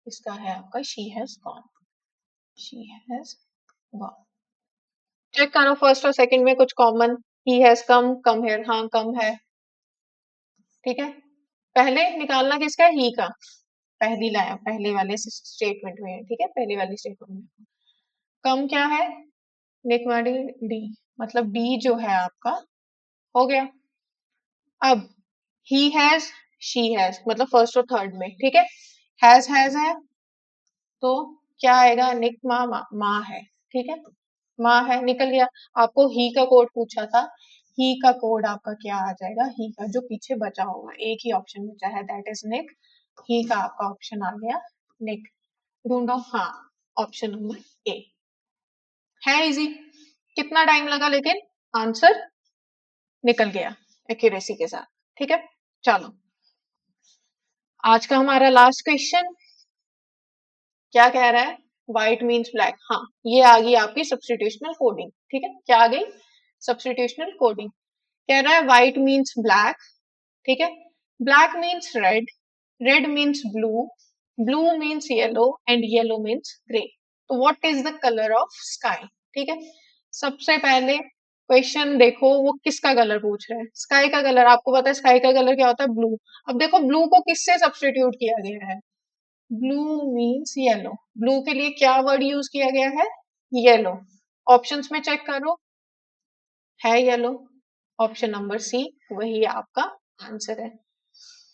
इसका है आपका she has gone, she has gone. Check करो फर्स्ट और सेकंड में कुछ common, he has come, come here, हाँ कम है। ठीक है, पहले निकालना किसका, ही का, पहली लाइन पहले वाले स्टेटमेंट में है। ठीक है, पहली वाली स्टेटमेंट में कम क्या है, निकमाडी डी, मतलब डी जो है आपका हो गया। अब ही हैज, शी हैज, मतलब फर्स्ट और थर्ड में। ठीक है, हैज है तो क्या आएगा, निक मा, मा है। ठीक है, माँ है, निकल गया। आपको ही का कोड पूछा था, ही का कोड आपका क्या आ जाएगा, ही का जो पीछे बचा होगा, एक ही ऑप्शन बचा है, दैट इज निक, ही का आपका ऑप्शन आ गया निक। ढूंढो, हाँ ऑप्शन नंबर ए है इजी। कितना टाइम लगा, लेकिन आंसर निकल गया एक्यूरेसी के साथ। ठीक है, चलो आज का हमारा लास्ट क्वेश्चन क्या कह रहा है, व्हाइट मीन्स ब्लैक, हाँ ये आ गई आपकी सब्स्टिट्यूशनल कोडिंग। ठीक है, क्या आ गई, सब्स्टिट्यूशनल कोडिंग। कह रहा है व्हाइट मीन्स ब्लैक, ठीक है, black means red, red means blue, blue means yellow and yellow means grey. तो what is the colour of sky. ठीक है, सबसे पहले क्वेश्चन देखो वो किसका कलर पूछ रहा है, स्काई का कलर। आपको पता है स्काई का कलर क्या होता है, ब्लू। अब देखो ब्लू को किससे सब्स्टिट्यूट किया गया है, ब्लू मीन्स येलो, ब्लू के लिए क्या वर्ड यूज किया गया है, येलो। ऑप्शंस में चेक करो, है येलो, ऑप्शन नंबर सी वही आपका आंसर है।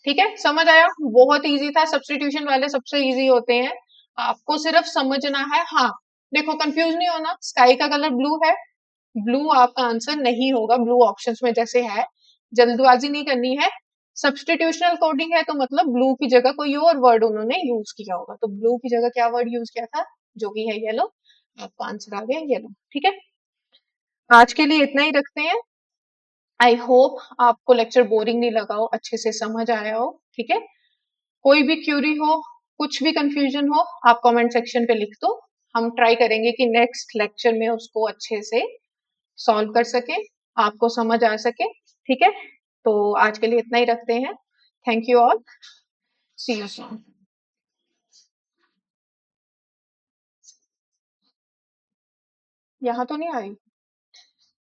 ठीक है, समझ आया? बहुत इजी था, सब्स्टिट्यूशन वाले सबसे इजी होते हैं, आपको सिर्फ समझना है। हाँ, देखो कंफ्यूज नहीं होना, स्काई का कलर ब्लू है, ब्लू आपका आंसर नहीं होगा, ब्लू ऑप्शंस में जैसे है, जल्दबाजी नहीं करनी है। सब्स्टिट्यूशनल कोडिंग है तो मतलब ब्लू की जगह कोई और वर्ड उन्होंने यूज किया होगा, तो ब्लू की जगह क्या वर्ड यूज किया था, जो कि है येलो, आपका आंसर आ गया येलो। ठीक है, आज के लिए इतना ही रखते हैं। आई होप आपको लेक्चर बोरिंग नहीं लगा हो, अच्छे से समझ आया हो। ठीक है, कोई भी क्यूरी हो, कुछ भी कंफ्यूजन हो, आप कमेंट सेक्शन पे लिख दो, हम ट्राई करेंगे कि नेक्स्ट लेक्चर में उसको अच्छे से सॉल्व कर सके, आपको समझ आ सके। ठीक है, तो आज के लिए इतना ही रखते हैं। Thank you all, see you soon. यहाँ तो नहीं आई।